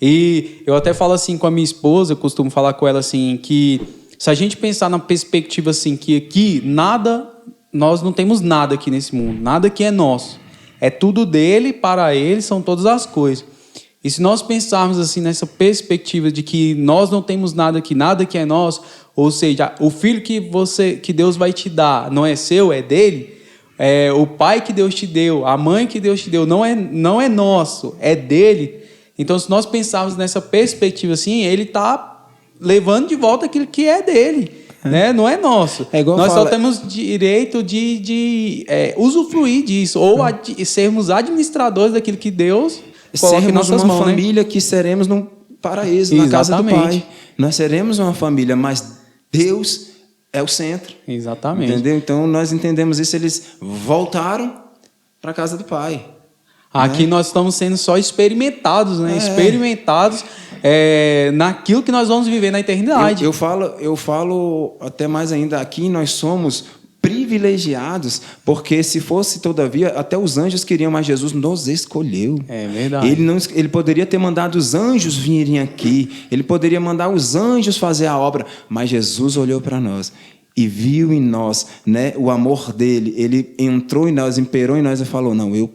E eu até falo assim com a minha esposa, eu costumo falar com ela assim, que se a gente pensar na perspectiva assim, que aqui nós não temos nada aqui nesse mundo, nada que é nosso. É tudo dele, para ele, são todas as coisas. E se nós pensarmos assim nessa perspectiva de que nós não temos nada que é nosso, ou seja, o filho que Deus vai te dar não é seu, é dele. O pai que Deus te deu, a mãe que Deus te deu, não é nosso, é dele. Então, se nós pensarmos nessa perspectiva assim, ele está levando de volta aquilo que é dele, né? Não é nosso. Nós só temos direito de usufruir disso, ou sermos administradores daquilo que Deus coloca em nossas mãos. Sermos uma família, né? Que seremos num paraíso, na casa do Pai. Nós seremos uma família, mas Deus é o centro. Exatamente. Entendeu? Então, nós entendemos isso. Eles voltaram para a casa do Pai. Aqui, né? Nós estamos sendo só experimentados, né? Experimentados naquilo que nós vamos viver na eternidade. Eu falo até mais ainda. Aqui nós somos privilegiados, porque se fosse, todavia, até os anjos queriam, mas Jesus nos escolheu. É verdade. Ele poderia ter mandado os anjos virem aqui, ele poderia mandar os anjos fazer a obra, mas Jesus olhou para nós e viu em nós, né, o amor dele. Ele entrou em nós, imperou em nós e falou: não, eu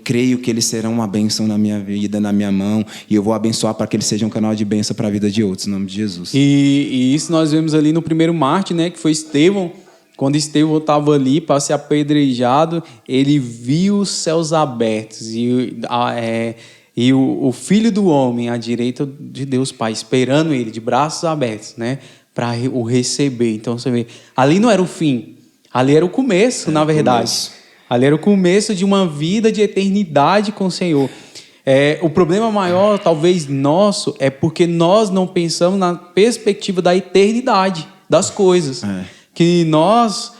creio que eles serão uma bênção na minha vida, na minha mão, e eu vou abençoar para que eles sejam um canal de bênção para a vida de outros, em nome de Jesus. E isso nós vemos ali no primeiro mártir, né, que foi Estevão. Quando Estevão estava ali para ser apedrejado, ele viu os céus abertos e o Filho do Homem à direita de Deus Pai, esperando ele, de braços abertos, né, para o receber. Então você vê, ali não era o fim, ali era o começo, na verdade. Ali era o começo de uma vida de eternidade com o Senhor. O problema maior, talvez nosso, é porque nós não pensamos na perspectiva da eternidade das coisas. Que nós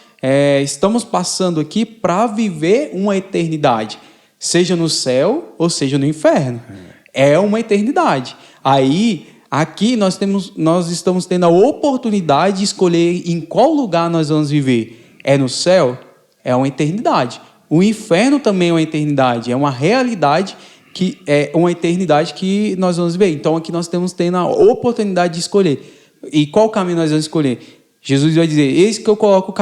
estamos passando aqui para viver uma eternidade, seja no céu ou seja no inferno. É uma eternidade. Aí, aqui nós estamos tendo a oportunidade de escolher em qual lugar nós vamos viver. É no céu? É uma eternidade. O inferno também é uma eternidade, é uma realidade que é uma eternidade que nós vamos ver. Então aqui nós estamos tendo a oportunidade de escolher. E qual caminho nós vamos escolher? Jesus vai dizer: eis que eu coloco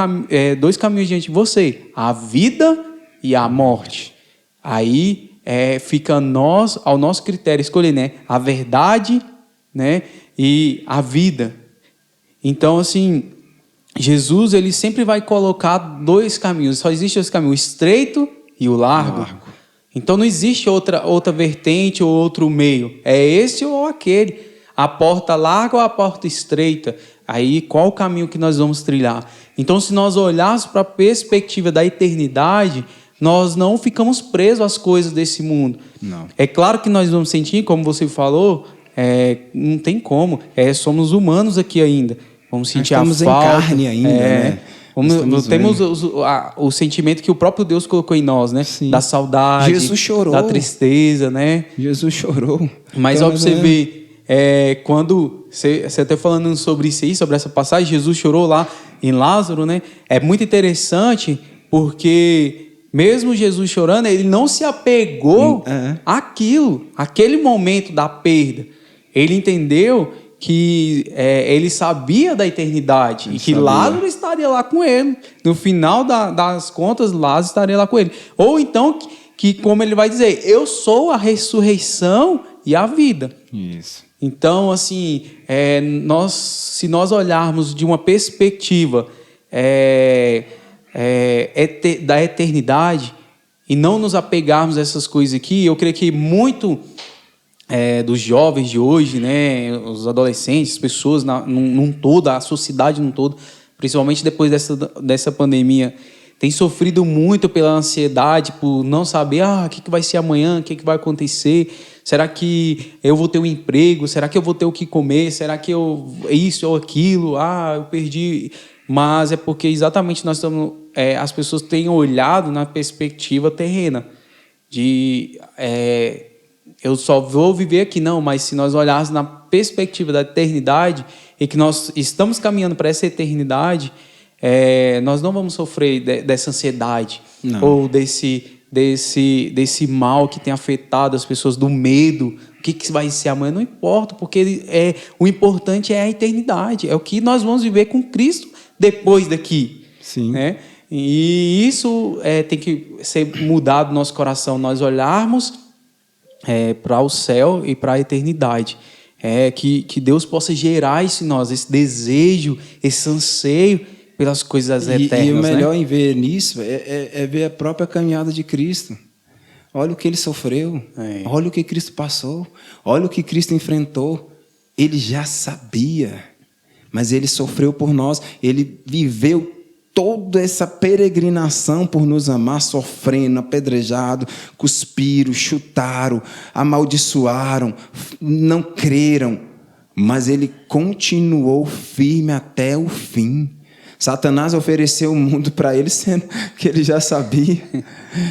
dois caminhos diante de você, a vida e a morte. Aí fica ao nosso critério escolher, né, a verdade, né, e a vida. Então, assim, Jesus, ele sempre vai colocar dois caminhos. Só existe esse caminho, o estreito e o largo. Então não existe outra vertente ou outro meio. É esse ou aquele. A porta larga ou a porta estreita. Aí qual o caminho que nós vamos trilhar? Então, se nós olharmos para a perspectiva da eternidade, nós não ficamos presos às coisas desse mundo. Não. É claro que nós vamos sentir, como você falou, não tem como. Somos humanos aqui ainda. Vamos sentir a falta. Estamos em carne ainda, né? Temos o sentimento que o próprio Deus colocou em nós, né? Sim. Da saudade, Jesus chorou. Da tristeza, né? Jesus chorou. Mas ó, você vê, quando você até falando sobre isso aí, sobre essa passagem, Jesus chorou lá em Lázaro, né? É muito interessante porque mesmo Jesus chorando, ele não se apegou àquele momento da perda. Ele entendeu ele sabia da eternidade e que sabia. Lázaro estaria lá com ele. No final das contas, Lázaro estaria lá com ele. Ou então, que como ele vai dizer, eu sou a ressurreição e a vida. Isso. Então, assim, se nós olharmos de uma perspectiva da eternidade e não nos apegarmos a essas coisas aqui, eu creio que muito dos jovens de hoje, né, os adolescentes, as pessoas num todo, a sociedade num todo, principalmente depois dessa pandemia, tem sofrido muito pela ansiedade, por não saber o que vai ser amanhã, o que vai acontecer, será que eu vou ter um emprego, será que eu vou ter o que comer, será que isso ou aquilo, eu perdi. Mas é porque exatamente as pessoas têm olhado na perspectiva terrena, de eu só vou viver aqui, não, mas se nós olharmos na perspectiva da eternidade e que nós estamos caminhando para essa eternidade, nós não vamos sofrer dessa ansiedade, não. Ou desse mal que tem afetado as pessoas, do medo, o que vai ser amanhã, não importa, porque o importante é a eternidade, é o que nós vamos viver com Cristo depois daqui. Sim. Né? E isso tem que ser mudado no nosso coração, nós olharmos para o céu e para a eternidade. Que Deus possa gerar isso em nós, esse desejo, esse anseio pelas coisas eternas. E o melhor em ver nisso é ver a própria caminhada de Cristo. Olha o que ele sofreu, olha o que Cristo passou, olha o que Cristo enfrentou. Ele já sabia, mas ele sofreu por nós, ele viveu toda essa peregrinação por nos amar, sofrendo, apedrejado, cuspiram, chutaram, amaldiçoaram, não creram, mas ele continuou firme até o fim. Satanás ofereceu o mundo para ele, sendo que ele já sabia.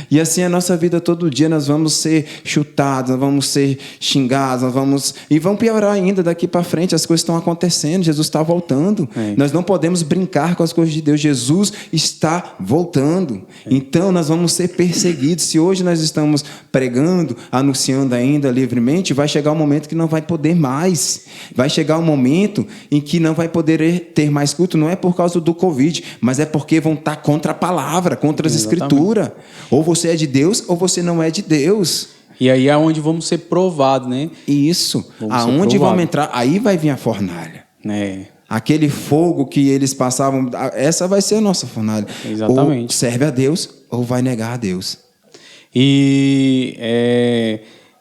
E assim a nossa vida todo dia, nós vamos ser chutados, nós vamos ser xingados, e vão piorar ainda daqui para frente, as coisas estão acontecendo, Jesus está voltando. Nós não podemos brincar com as coisas de Deus, Jesus está voltando. Então nós vamos ser perseguidos. Se hoje nós estamos pregando, anunciando ainda livremente, vai chegar um momento que não vai poder mais. Vai chegar um momento em que não vai poder ter mais culto, não é por causa do Covid, mas é porque vão estar contra a palavra, contra as Escrituras. Ou você é de Deus, ou você não é de Deus. E aí é onde vamos ser provados, né? Isso. Aonde vamos entrar, aí vai vir a fornalha. Aquele fogo que eles passavam, essa vai ser a nossa fornalha. Exatamente. Ou serve a Deus, ou vai negar a Deus. E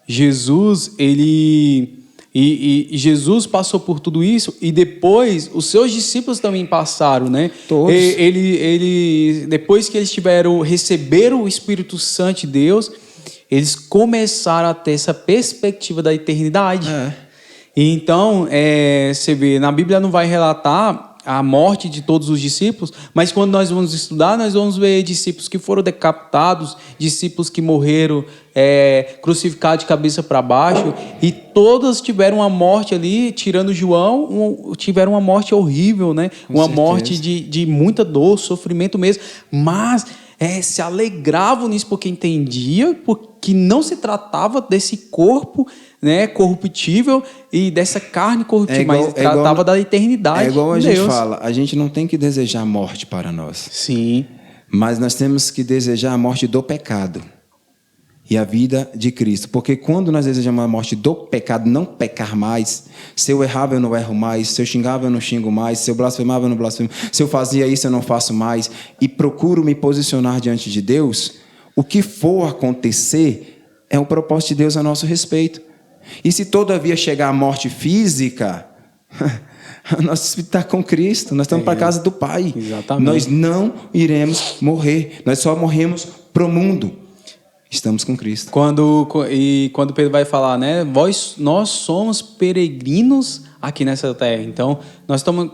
Jesus, E Jesus passou por tudo isso, e depois os seus discípulos também passaram, né? Todos. Depois que eles receberam o Espírito Santo de Deus, eles começaram a ter essa perspectiva da eternidade. E então, você vê, na Bíblia não vai relatar a morte de todos os discípulos, mas quando nós vamos estudar, nós vamos ver discípulos que foram decapitados, discípulos que morreram crucificados de cabeça para baixo, e todos tiveram uma morte ali, tirando João, tiveram uma morte horrível, né? Uma morte de muita dor, sofrimento mesmo, mas se alegravam nisso porque entendia que não se tratava desse corpo, né, corruptível e dessa carne corruptível, mas tratava da eternidade. É igual a gente fala, a gente não tem que desejar a morte para nós. Sim. Mas nós temos que desejar a morte do pecado e a vida de Cristo. Porque quando nós desejamos a morte do pecado, não pecar mais, se eu errava, eu não erro mais, se eu xingava, eu não xingo mais, se eu blasfemava, eu não blasfemo, se eu fazia isso, eu não faço mais, e procuro me posicionar diante de Deus, o que for acontecer é um propósito de Deus a nosso respeito. E se todavia chegar a morte física, nós estamos com Cristo, nós estamos para a casa do Pai. Exatamente. Nós não iremos morrer, nós só morremos para o mundo. Estamos com Cristo. Quando Pedro vai falar, né? Nós somos peregrinos aqui nessa terra. Então, nós estamos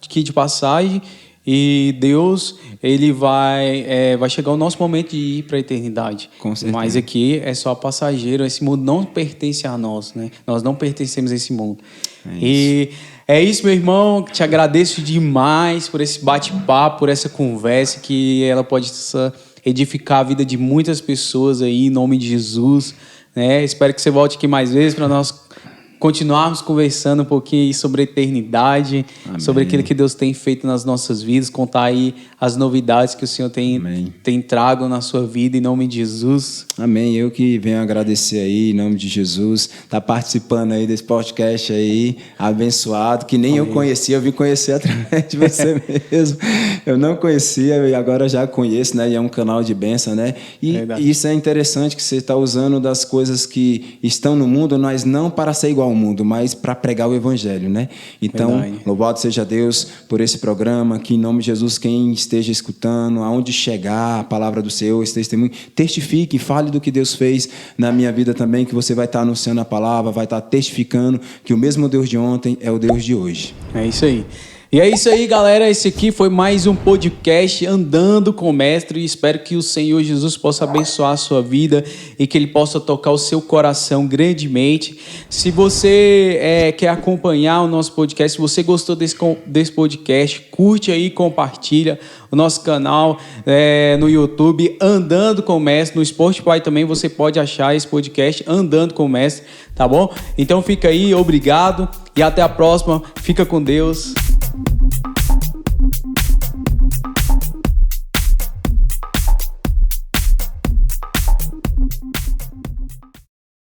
aqui de passagem e Deus, ele vai chegar o nosso momento de ir para a eternidade. Com certeza. Mas aqui é só passageiro. Esse mundo não pertence a nós, né? Nós não pertencemos a esse mundo. E é isso, meu irmão. Te agradeço demais por esse bate-papo, por essa conversa, que ela pode edificar a vida de muitas pessoas aí, em nome de Jesus, né? Espero que você volte aqui mais vezes para nós continuarmos conversando um pouquinho aí sobre a eternidade, sobre aquilo que Deus tem feito nas nossas vidas, contar aí as novidades que o Senhor tem trago na sua vida, em nome de Jesus. Amém. Eu que venho agradecer aí, em nome de Jesus, tá participando aí desse podcast aí, abençoado, que nem eu conhecia, eu vim conhecer através de você mesmo. Eu não conhecia e agora já conheço, né? E é um canal de bênção, né? E isso é interessante, que você está usando das coisas que estão no mundo, mas não para ser igual ao mundo, mas para pregar o evangelho, né? Então, louvado seja Deus por esse programa, que em nome de Jesus, quem esteja escutando, aonde chegar a palavra do Senhor, esse testemunho, testifique, fale do que Deus fez na minha vida também, que você vai estar anunciando a palavra, vai estar testificando que o mesmo Deus de ontem é o Deus de hoje. É isso aí. E é isso aí, galera. Esse aqui foi mais um podcast Andando com o Mestre. E espero que o Senhor Jesus possa abençoar a sua vida e que Ele possa tocar o seu coração grandemente. Se você quer acompanhar o nosso podcast, se você gostou desse podcast, curte aí, compartilha o nosso canal no YouTube, Andando com o Mestre. No Spotify também você pode achar esse podcast, Andando com o Mestre, tá bom? Então fica aí, obrigado e até a próxima. Fica com Deus.